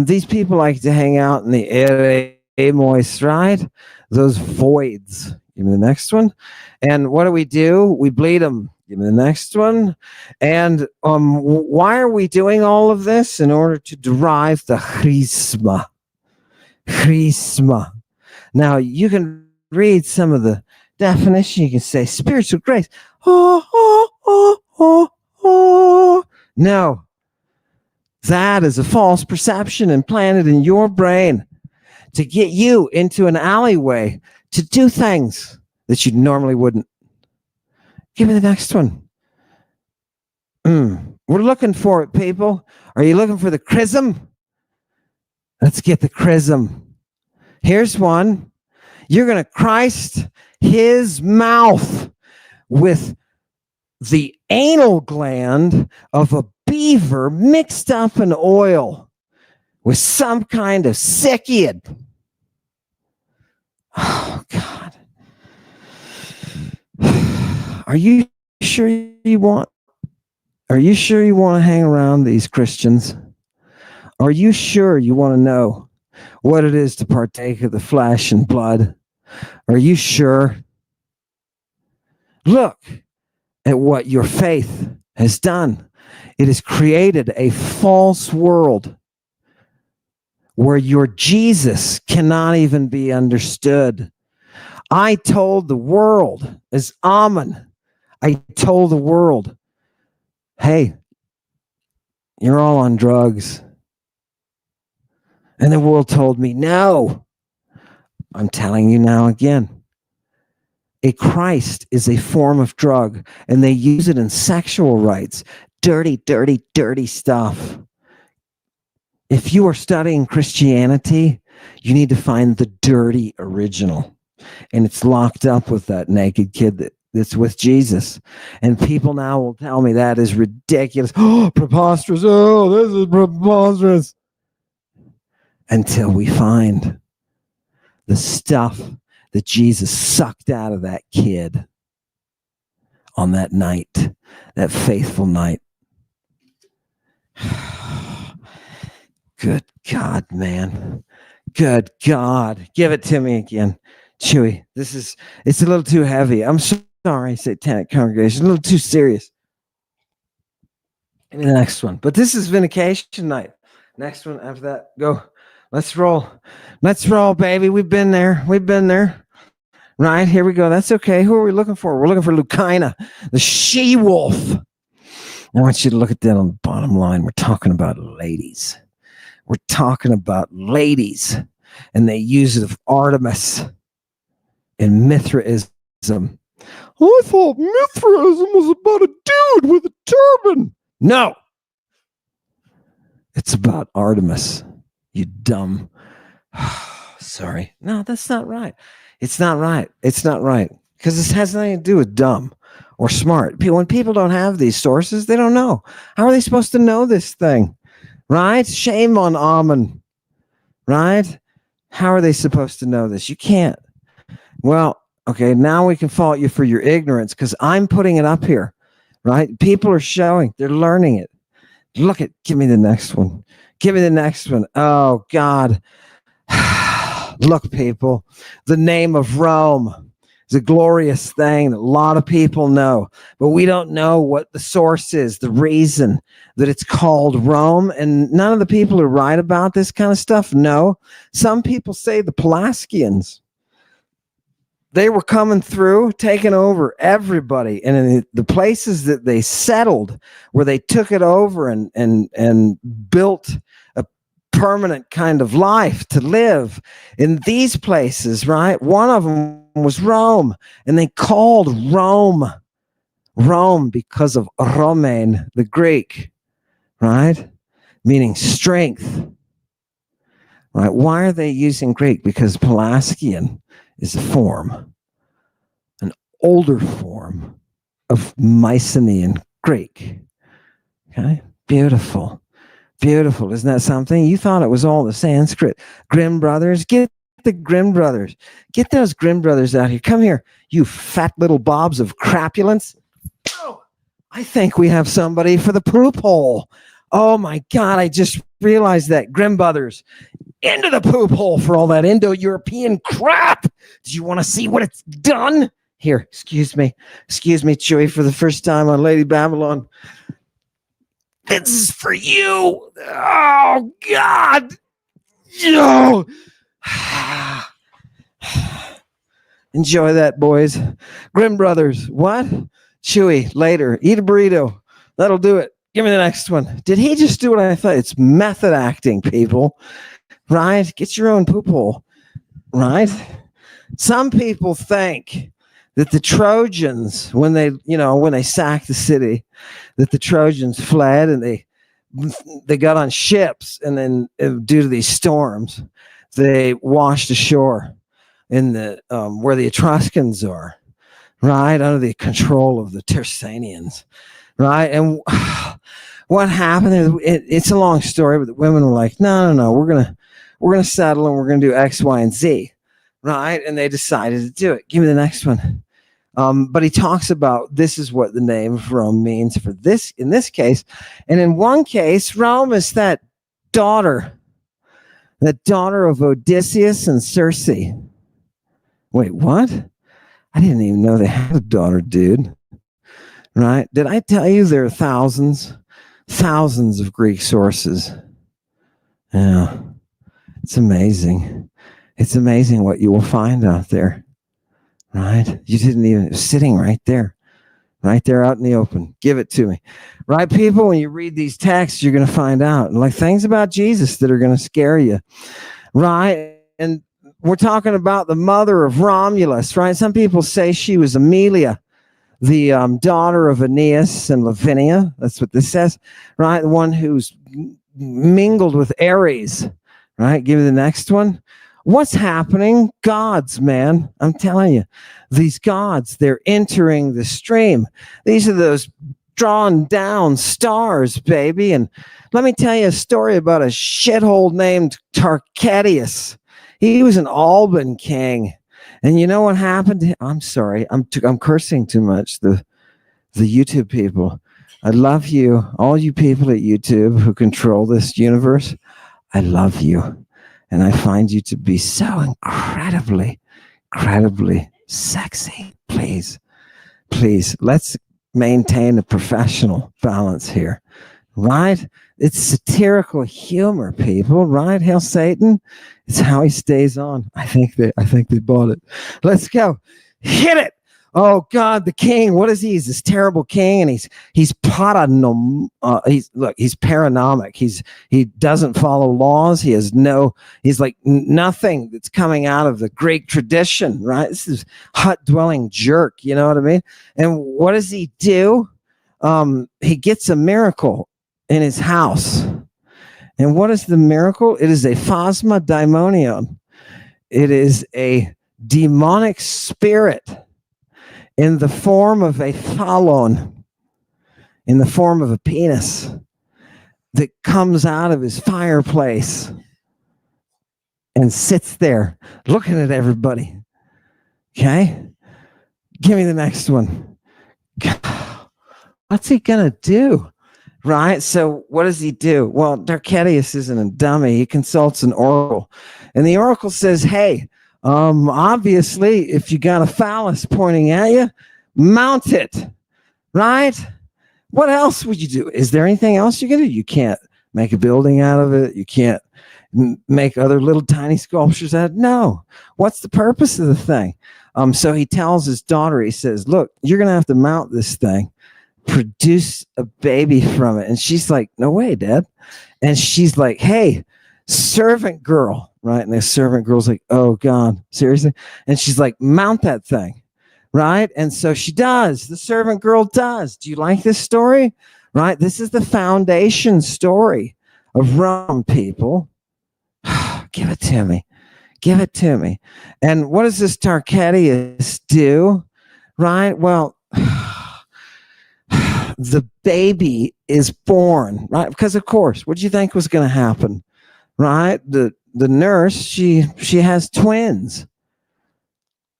These people like to hang out in the moist, right? Those voids. Give me the next one. And what do? We bleed them. Give me the next one. And why are we doing all of this? In order to derive the charisma. Charisma. Now, you can read some of the definition. You can say spiritual grace. No, that is a false perception implanted in your brain to get you into an alleyway to do things that you normally wouldn't. Give me the next one. We're looking for it, people. Are you looking for the chrism? Let's get the chrism. Here's one. You're going to Christ his mouth with the anal gland of a beaver mixed up in oil with some kind of sickiad. Oh, God. Are you sure you want to hang around these Christians? Are you sure you want to know what it is to partake of the flesh and blood? Are you sure? Look at what your faith has done. It has created a false world where your Jesus cannot even be understood. I told the world, as Amen, I told the world, hey, you're all on drugs. And the world told me, no. I'm telling you now again. A Christ is a form of drug, and they use it in sexual rites. Dirty, dirty, dirty stuff. If you are studying Christianity, you need to find the dirty original. and it's locked up with that naked kid that's with Jesus. And people now will tell me that is ridiculous. Oh, preposterous. Oh, this is preposterous. Until we find the stuff that Jesus sucked out of that kid on that night, that faithful night. Good God, man. Good God. Give it to me again. Chewy, it's a little too heavy. I'm sorry, Satanic Congregation. A little too serious. Give me the next one. But this is Vindication Night. Next one after that. Go. Let's roll. Let's roll, baby. We've been there. Right, here we go. That's okay. Who are we looking for? We're looking for Lucina, the she-wolf. I want you to look at that on the bottom line. We're talking about ladies. And they use it of Artemis and Mithraism. I thought Mithraism was about a dude with a turban. No. It's about Artemis. You dumb. Sorry. No, that's not right. It's not right. Because this has nothing to do with dumb or smart. When people don't have these sources, they don't know. How are they supposed to know this thing? Right? Shame on Ammon. Right? How are they supposed to know this? You can't. Well, okay, now we can fault you for your ignorance because I'm putting it up here. Right? People are showing. They're learning it. Give me the next one. Oh, God. Look, people, the name of Rome is a glorious thing that a lot of people know, but we don't know what the source is, the reason that it's called Rome. And none of the people who write about this kind of stuff know. Some people say the Pelasgians, they were coming through, taking over everybody. And in the places that they settled, where they took it over and built a permanent kind of life to live in these places, right? One of them was Rome, and they called Rome because of Romain, the Greek, right? Meaning strength, right? Why are they using Greek? Because Pelasgian is a form, an older form of Mycenaean Greek. Okay, beautiful. Isn't that something? You thought it was all the Sanskrit. Grimm brothers, get the Grimm brothers. Get those Grimm brothers out here. Come here, you fat little bobs of crapulence. Oh, I think we have somebody for the poop hole. Oh my God, I just realized that. Grimm brothers, into the poop hole for all that Indo-European crap. Do you want to see what it's done? Here, excuse me, Chewy, for the first time on Lady Babylon. This is for you. Oh, God. Oh. Enjoy that, boys. Grimm brothers. What? Chewy, later. Eat a burrito. That'll do it. Give me the next one. Did he just do what I thought? It's method acting, people. Right? Get your own poop hole. Right? Some people think that the Trojans, when they sacked the city, that the Trojans fled and they got on ships, and then due to these storms, they washed ashore in the where the Etruscans are, right, under the control of the Tersanians, right? And what happened? It's a long story, but the women were like, no, we're gonna settle, and we're gonna do X, Y, and Z, right? And they decided to do it. Give me the next one. But he talks about this is what the name of Rome means for this in this case. And in one case, Rome is that daughter of Odysseus and Circe. Wait, what? I didn't even know they had a daughter, dude. Right? Did I tell you there are thousands of Greek sources? Yeah. It's amazing. It's amazing what you will find out there. Right? You didn't even, sitting right there out in the open. Give it to me. Right, people? When you read these texts, you're going to find out like things about Jesus that are going to scare you. Right? And we're talking about the mother of Romulus, right? Some people say she was Amelia, the daughter of Aeneas and Lavinia. That's what this says, right? The one who's mingled with Ares, right? Give me the next one. What's happening? Gods, man. I'm telling you, these gods, they're entering the stream. These are those drawn down stars, baby. And let me tell you a story about a shithole named Tarcadius. He was an Alban king. And you know what happened? I'm sorry. I'm cursing too much. The YouTube people. I love you. All you people at YouTube who control this universe. I love you. And I find you to be so incredibly, incredibly sexy. Please, please, let's maintain a professional balance here, right? It's satirical humor, people, right? Hail Satan. It's how he stays on. I think they bought it. Let's go. Hit it. Oh God, the king. What is he? He's this terrible king, and he's paranom. He's paranomic. He doesn't follow laws. He's like nothing that's coming out of the Greek tradition, right? This is hut dwelling jerk. You know what I mean? And what does he do? He gets a miracle in his house. And what is the miracle? It is a phasma daimonion. It is a demonic spirit in the form of a phalon, in the form of a penis that comes out of his fireplace and sits there looking at everybody. Okay? Give me the next one. What's he going to do? Right? So what does he do? Well, Tarcadius isn't a dummy. He consults an oracle. And the oracle says, hey, obviously, if you got a phallus pointing at you, mount it, right? What else would you do? Is there anything else you can do? You can't make a building out of it. You can't make other little tiny sculptures out of it. No. What's the purpose of the thing? So he tells his daughter, he says, look, you're going to have to mount this thing, produce a baby from it. And she's like, no way, Dad. And she's like, hey, servant girl, right? And the servant girl's like, oh God, seriously? And she's like, mount that thing, right? And so she does. The servant girl does. Do you like this story? Right? This is the foundation story of Rome, people. Give it to me. Give it to me. And what does this Tarcadius do? Right? Well, the baby is born, right? Because of course, what do you think was going to happen? Right? The nurse, she has twins.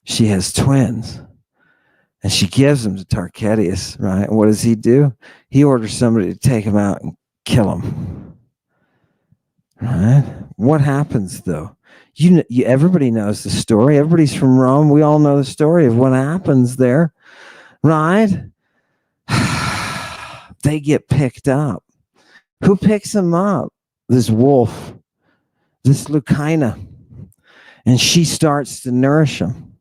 She has twins. And she gives them to Tarcadius, right? And what does he do? He orders somebody to take him out and kill him. Right? What happens though? Everybody knows the story. Everybody's from Rome. We all know the story of what happens there, right? They get picked up. Who picks them up? This wolf, this Lucina, and she starts to nourish them,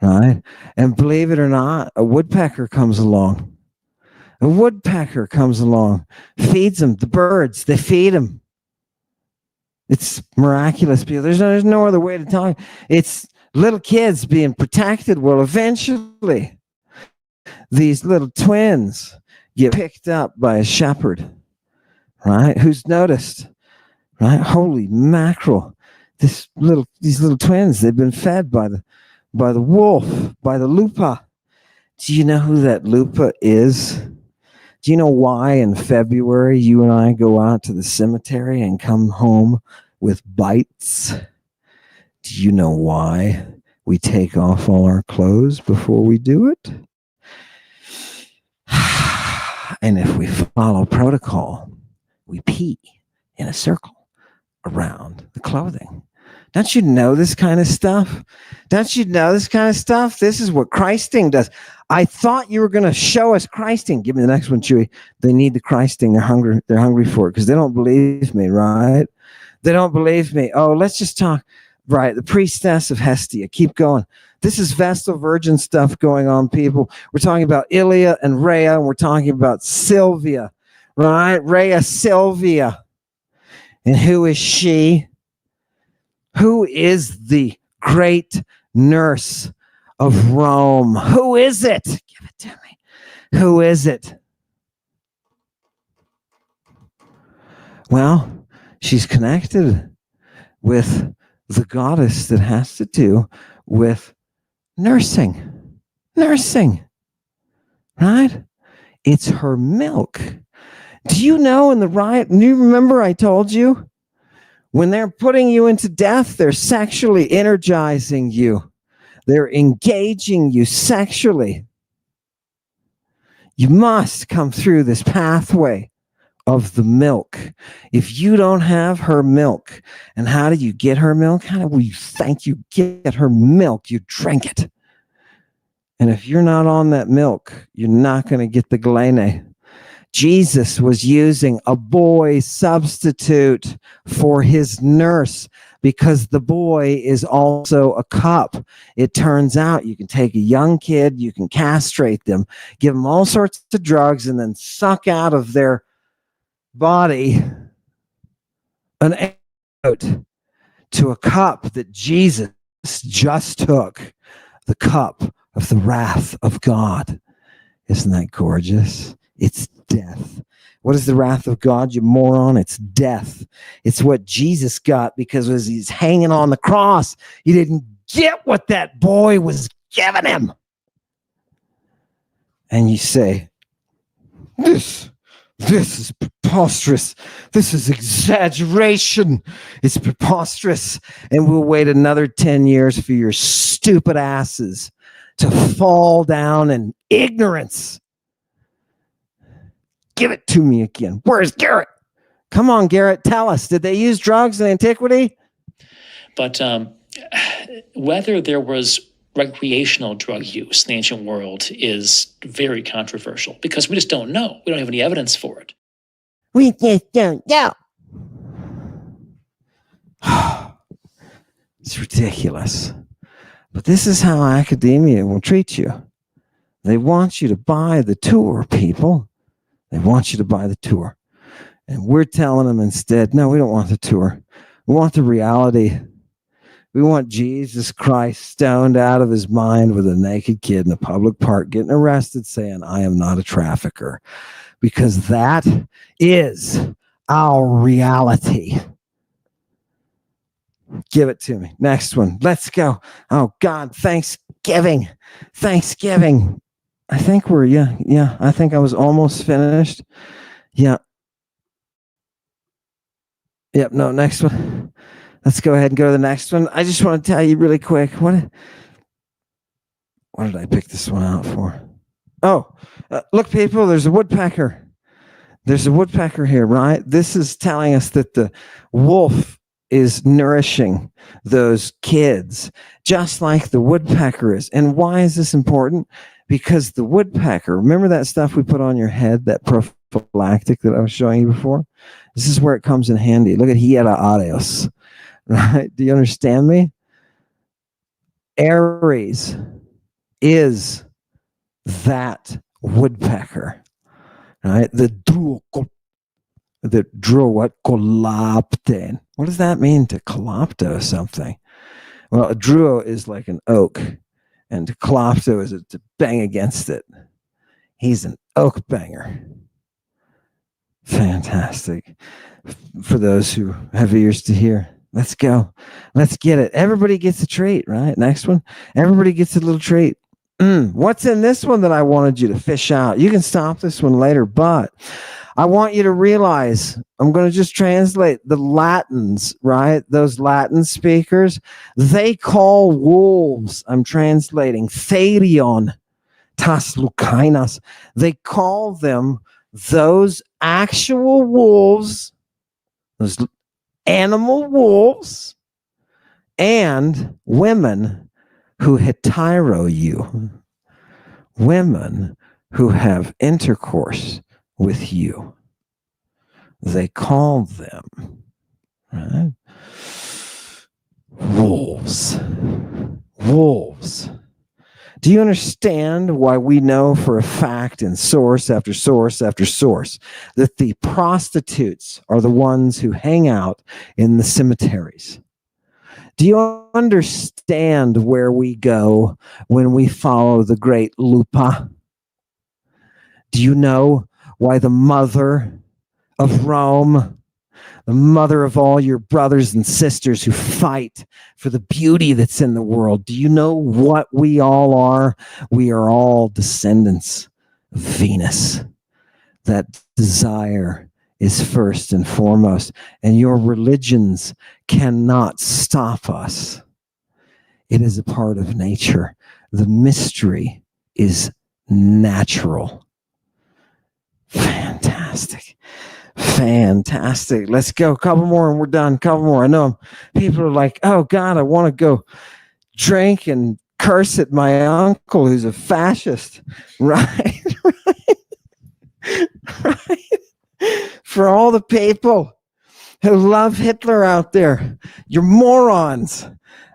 right? And believe it or not, a woodpecker comes along. A woodpecker comes along, feeds them. The birds, they feed them. It's miraculous, people. There's no other way to tell you. It's little kids being protected. Well, eventually, these little twins get picked up by a shepherd, right? Who's noticed, right? Holy mackerel! These little twins, they've been fed by the wolf, by the lupa. Do you know who that lupa is? Do you know why in February you and I go out to the cemetery and come home with bites? Do you know why we take off all our clothes before we do it? And if we follow protocol, we pee in a circle around the clothing. Don't you know this kind of stuff? Don't you know this kind of stuff? This is what Christing does. I thought you were going to show us Christing. Give me the next one, Chewy. They need the Christing. They're hungry for it because they don't believe me, right? They don't believe me. Oh, let's just talk. Right, the priestess of Hestia. Keep going. This is Vestal Virgin stuff going on, people. We're talking about Ilia and Rhea, and we're talking about Sylvia, right? Rhea Sylvia. And who is she? Who is the great nurse of Rome? Who is it? Give it to me. Who is it? Well, she's connected with the goddess that has to do with nursing. Nursing, right? It's her milk. Do you know in the riot? Do you remember I told you? When they're putting you into death, they're sexually energizing you. They're engaging you sexually. You must come through this pathway of the milk. If you don't have her milk, and how do you get her milk? How do you think you get her milk? You drink it. And if you're not on that milk, you're not going to get the glane. Jesus was using a boy substitute for his nurse because the boy is also a cup. It turns out you can take a young kid, you can castrate them, give them all sorts of drugs, and then suck out of their body an antidote to a cup that Jesus just took, the cup of the wrath of God. Isn't that gorgeous? It's death. What is the wrath of God, you moron? It's death. It's what Jesus got because as he's hanging on the cross, he didn't get what that boy was giving him. And you say, this is preposterous. This is exaggeration. It's preposterous. And we'll wait another 10 years for your stupid asses to fall down in ignorance. Give it to me again. Where's Garrett? Come on, Garrett, tell us. Did they use drugs in antiquity? But whether there was recreational drug use in the ancient world is very controversial because we just don't know. We don't have any evidence for it. We just don't know. It's ridiculous. But this is how academia will treat you. They want you to buy the tour, people. They want you to buy the tour. And we're telling them instead, no, we don't want the tour. We want the reality. We want Jesus Christ stoned out of his mind with a naked kid in a public park getting arrested saying, I am not a trafficker. Because that is our reality. Give it to me. Next one. Let's go. Oh, God, Thanksgiving. Thanksgiving. I think we're, yeah. I think I was almost finished. Yeah. Yep, no, next one. Let's go ahead and go to the next one. I just want to tell you really quick. What did I pick this one out for? Oh, look, people, there's a woodpecker. There's a woodpecker here, right? This is telling us that the wolf is nourishing those kids, just like the woodpecker is. And why is this important? Because the woodpecker, remember that stuff we put on your head, that prophylactic that I was showing you before? This is where it comes in handy. Look at hiera areos, right? Do you understand me? Aries is that woodpecker, right? The kolapten. What does that mean, to kolopto something? Well, a druo is like an oak, and to kolopto is to bang against it. He's an oak banger. Fantastic. For those who have ears to hear, let's go. Let's get it. Everybody gets a treat, right? Next one. Everybody gets a little treat. What's in this one that I wanted you to fish out? You can stop this one later, but I want you to realize, I'm going to just translate the Latins, right? Those Latin speakers, they call wolves, I'm translating, therion, tas lucainas. They call them those actual wolves, those animal wolves, and women who hetero you, women who have intercourse with you. They call them, right? Wolves. Wolves. Do you understand why we know for a fact in source after source after source that the prostitutes are the ones who hang out in the cemeteries? Do you understand where we go when we follow the great Lupa? Do you know why the mother of Rome, the mother of all your brothers and sisters who fight for the beauty that's in the world. Do you know what we all are? We are all descendants of Venus. That desire is first and foremost, and your religions cannot stop us. It is a part of nature. The mystery is natural. Fantastic. Fantastic. Let's go. Couple more and we're done. Couple more. I know people are like, oh God, I want to go drink and curse at my uncle who's a fascist. Right? Right? For all the people who love Hitler out there, you're morons.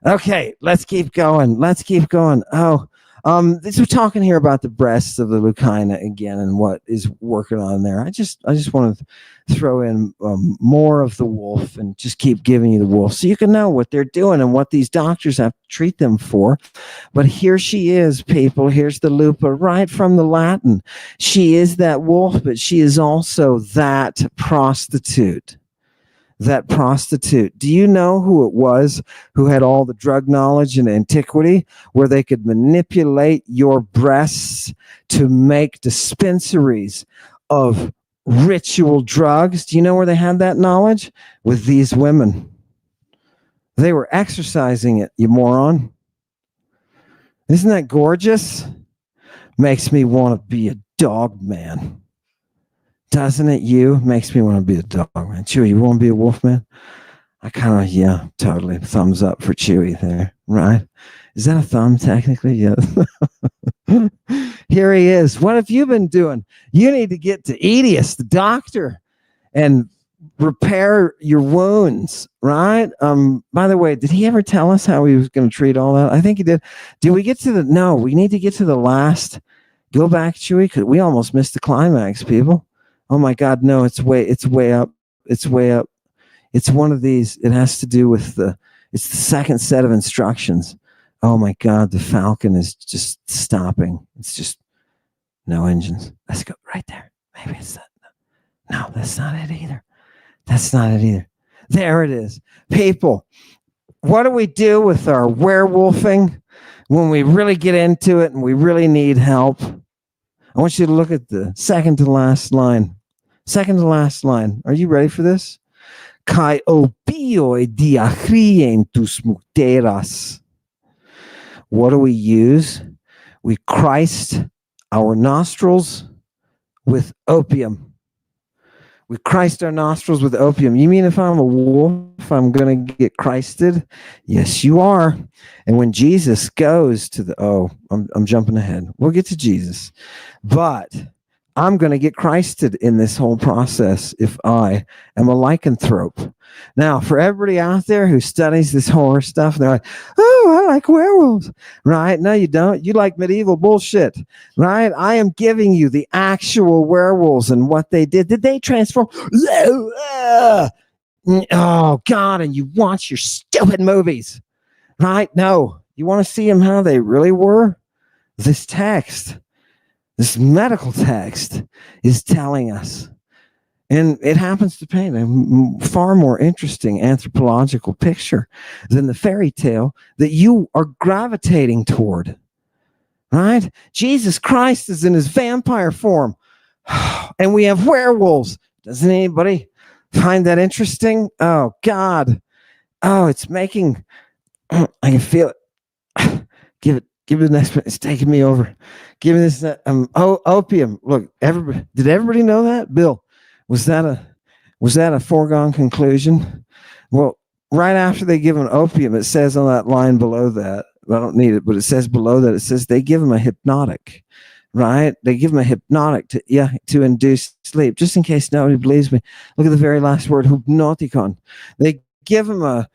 Okay, let's keep going. Let's keep going. Oh, we're talking here about the breasts of the Lucina again and what is working on there. I just want to throw in more of the wolf and just keep giving you the wolf so you can know what they're doing and what these doctors have to treat them for. But here she is, people. Here's the lupa right from the Latin. She is that wolf, but she is also that prostitute. That prostitute. Do you know who it was who had all the drug knowledge in antiquity where they could manipulate your breasts to make dispensaries of ritual drugs? Do you know where they had that knowledge? With these women. They were exercising it, you moron. Isn't that gorgeous? Makes me want to be a dog man. Doesn't it? You makes me want to be a dog man. Chewy, you want to be a wolf man? I kind of, yeah, totally. Thumbs up for Chewy there, right? Is that a thumb technically? Yes. Here he is. What have you been doing? You need to get to Edius, the doctor, and repair your wounds, right? By the way, did he ever tell us how he was going to treat all that? I think he did. Did we get to the, no, we need to get to the last. Go back, Chewy, because we almost missed the climax, people. Oh my God, no, it's way up. It's way up. It's one of these. It has to do with it's the second set of instructions. Oh my God, the Falcon is just stopping. It's just no engines. Let's go right there. Maybe it's that. No, that's not it either. That's not it either. There it is. People, what do we do with our werewolfing when we really get into it and we really need help? I want you to look at the second to last line. Second to last line. Are you ready for this? Kai opioi diachrientus muteras. What do we use? We Christ our nostrils with opium. We Christ our nostrils with opium. You mean if I'm a wolf, I'm going to get Christed? Yes, you are. And when Jesus goes to the, I'm jumping ahead. We'll get to Jesus. But I'm going to get Christed in this whole process if I am a lycanthrope. Now, for everybody out there who studies this horror stuff, they're like, oh, I like werewolves, right? No, you don't. You like medieval bullshit, right? I am giving you the actual werewolves and what they did. Did they transform? Oh, God, and you watch your stupid movies, right? No, you want to see them how they really were? This text, this medical text is telling us. And it happens to paint a far more interesting anthropological picture than the fairy tale that you are gravitating toward, right? Jesus Christ is in his vampire form, and we have werewolves. Doesn't anybody find that interesting? Oh, God. Oh, it's making, I can feel it. Give it the next one. It's taking me over. Give me this, opium. Look, did everybody know that? Bill, was that a foregone conclusion? Well, right after they give him opium, it says on that line below that, I don't need it, but it says below that, it says they give him a hypnotic, right? They give him a hypnotic to induce sleep. Just in case nobody believes me, look at the very last word, hypnoticon. They give him a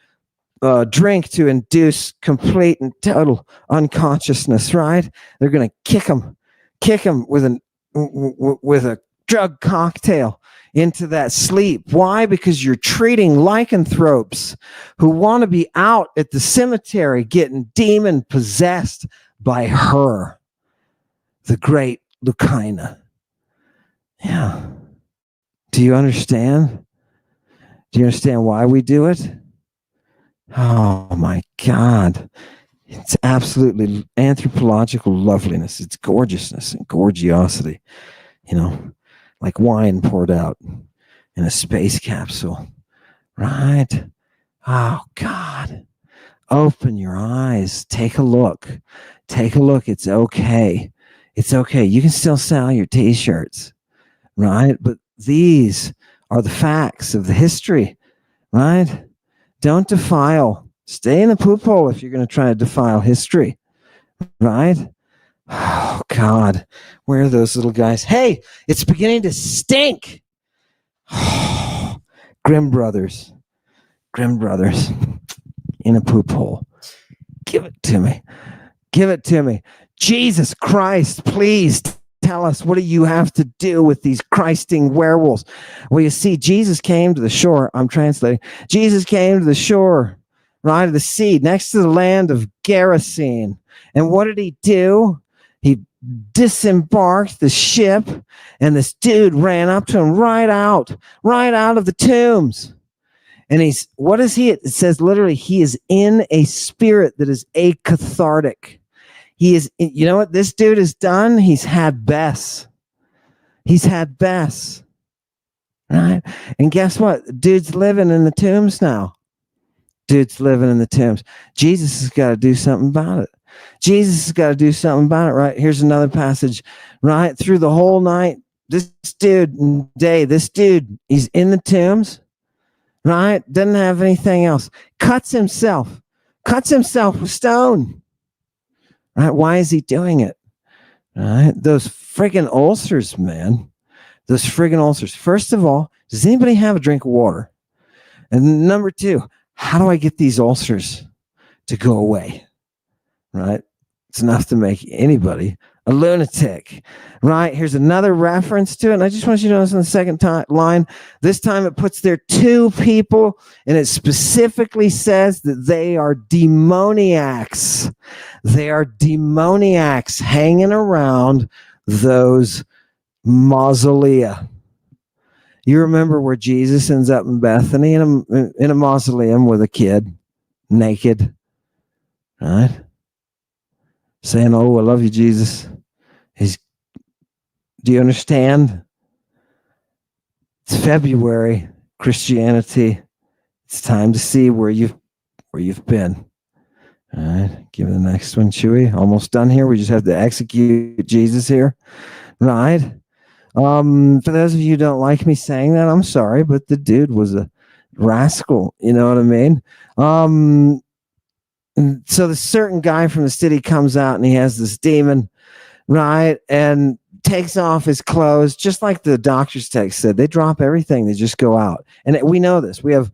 drink to induce complete and total unconsciousness, right? They're going to kick him with a drug cocktail into that sleep. Why? Because you're treating lycanthropes who want to be out at the cemetery getting demon possessed by her, the great Lucina. Yeah. Do you understand? Do you understand why we do it? Oh my God. It's absolutely anthropological loveliness. It's gorgeousness and gorgiosity, like wine poured out in a space capsule, right? Oh God. Open your eyes. Take a look. Take a look. It's okay. It's okay. You can still sell your t-shirts, right? But these are the facts of the history, right? Don't defile. Stay in the poop hole if you're going to try to defile history, right? Oh, God. Where are those little guys? Hey, it's beginning to stink. Grimm Brothers. Grimm Brothers in a poop hole. Give it to me. Give it to me. Jesus Christ, please tell us, what do you have to do with these Christing werewolves? Well, you see, Jesus came to the shore. I'm translating. Jesus came to the shore, right, of the sea, next to the land of Gerasene. And what did he do? He disembarked the ship, and this dude ran up to him right out of the tombs. And what is he? It says literally, he is in a spirit that is acathartic. He is, you know what this dude has done? He's had Bess. He's had Bess. Right? And guess what? Dude's living in the tombs now. Dude's living in the tombs. Jesus has got to do something about it. Jesus has got to do something about it, right? Here's another passage, right? Through the whole night, this dude, he's in the tombs, right? Doesn't have anything else. Cuts himself with stone. Right? Why is he doing it? Right? Those friggin' ulcers, man. Those friggin' ulcers. First of all, does anybody have a drink of water? And number two, how do I get these ulcers to go away? Right? It's enough to make anybody a lunatic. Right? Here's another reference to it. And I just want you to notice in the second line, this time it puts there two people, and it specifically says that they are demoniacs. They are demoniacs hanging around those mausolea. You remember where Jesus ends up in Bethany in a mausoleum with a kid, naked, right? Saying, "Oh, I love you, Jesus." Do you understand? It's February, Christianity. It's time to see where you've been. All right, give me the next one, Chewy. Almost done here. We just have to execute Jesus here, right? For those of you who don't like me saying that, I'm sorry, but the dude was a rascal. You know what I mean? And so the certain guy from the city comes out, and he has this demon, right? And takes off his clothes, just like the doctor's text said. They drop everything. They just go out. And we know this. We have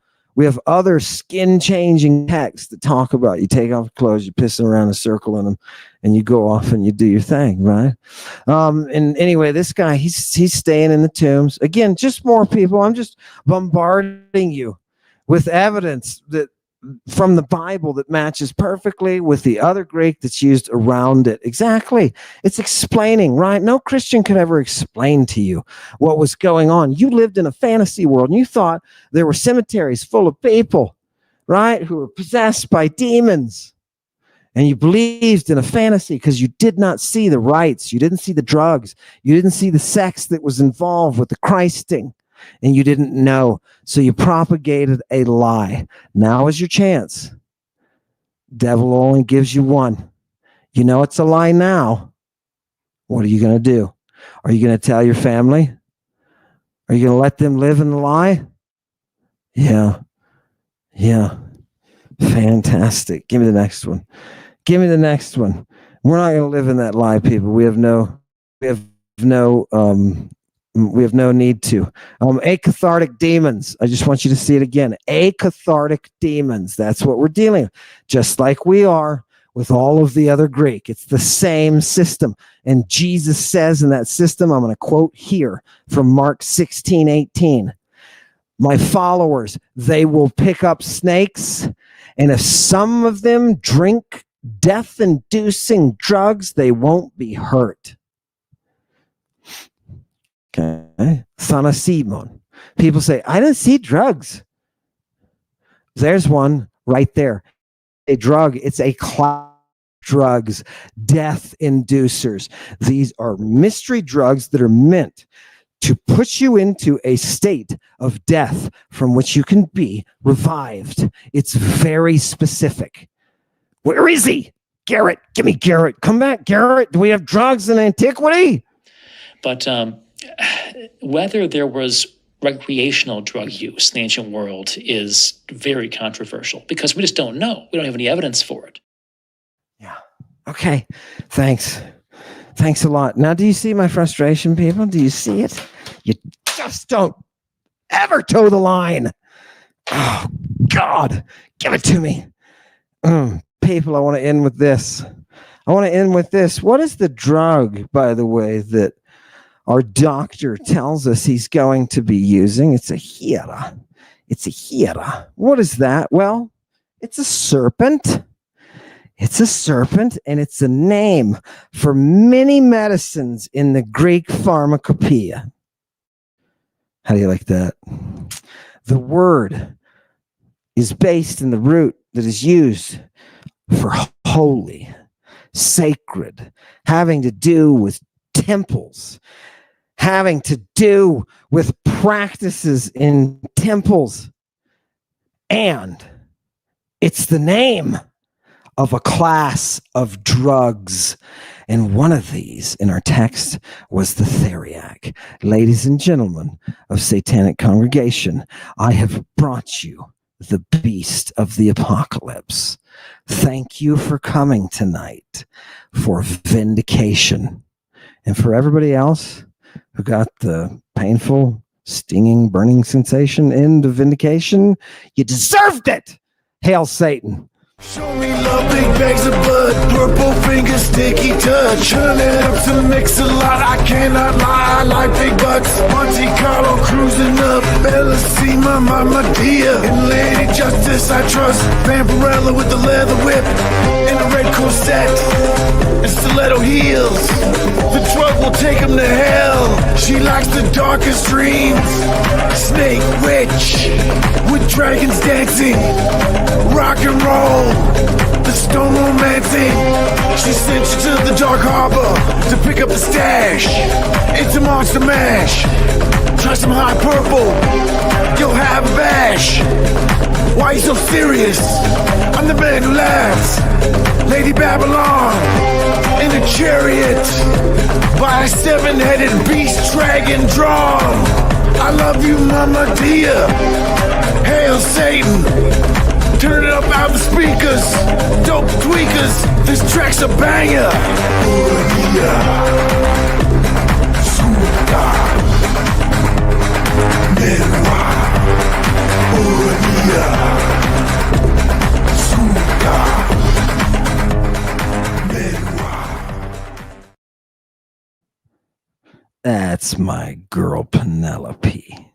other skin-changing texts that talk about you take off clothes, you piss around a circle in them, and you go off and you do your thing, right? And anyway, this guy, he's staying in the tombs. Again, just more people. I'm just bombarding you with evidence that from the Bible that matches perfectly with the other Greek that's used around it. Exactly. It's explaining, right? No Christian could ever explain to you what was going on. You lived in a fantasy world, and you thought there were cemeteries full of people, right, who were possessed by demons. And you believed in a fantasy because you did not see the rites. You didn't see the drugs. You didn't see the sex that was involved with the Christing. And you didn't know. So you propagated a lie. Now is your chance. Devil only gives you one. You know it's a lie now. What are you going to do? Are you going to tell your family? Are you going to let them live in the lie? Yeah. Fantastic. Give me the next one. We're not going to live in that lie, people. We have no need to. Acathartic demons. I just want you to see it again. Acathartic demons. That's what we're dealing with. Just like we are with all of the other Greek. It's the same system. And Jesus says in that system, I'm going to quote here from Mark 16:18. My followers, they will pick up snakes, and if some of them drink death-inducing drugs, they won't be hurt. Okay. Thanasimon. People say, I didn't see drugs. There's one right there. A drug, it's a class of drugs, death inducers. These are mystery drugs that are meant to put you into a state of death from which you can be revived. It's very specific. Where is he? Garrett, give me Garrett. Come back, Garrett. Do we have drugs in antiquity? But whether there was recreational drug use in the ancient world is very controversial because we just don't know. We don't have any evidence for it. Yeah. Okay. Thanks. Thanks a lot. Now, do you see my frustration, people? Do you see it? You just don't ever toe the line. Oh, God. Give it to me. People, I want to end with this. What is the drug, by the way, that our doctor tells us he's going to be using? It's a hira. What is that? Well, it's a serpent. It's a serpent, and it's a name for many medicines in the Greek pharmacopoeia. How do you like that? The word is based in the root that is used for holy, sacred, having to do with temples, having to do with practices in temples. And it's the name of a class of drugs. And one of these in our text was the theriac. Ladies and gentlemen of Satanic Congregation, I have brought you the beast of the apocalypse. Thank you for coming tonight for vindication. And for everybody else who got the painful, stinging, burning sensation in the vindication, you deserved it. Hail Satan. Show me love, big bags of blood, purple fingers, sticky touch. Turn it up to mix a lot, I cannot lie, I like big butts. Monte Carlo cruising up, Bella see my mama dear. In Lady Justice I trust, Vampirella with the leather whip, and a red corset, and stiletto heels. The drug will take him to hell, she likes the darkest dreams. Snake witch, with dragons dancing, rock and roll, the stone romancing. She sent you to the dark harbor to pick up the stash. It's a monster mash. Try some high purple, you'll have a bash. Why you so serious? I'm the man who laughs. Lady Babylon in a chariot by a seven-headed beast dragon drawn. I love you, mama dear. Hail Satan. Turn it up out the speakers, dope tweakers, this track's a banger. That's my girl Penelope.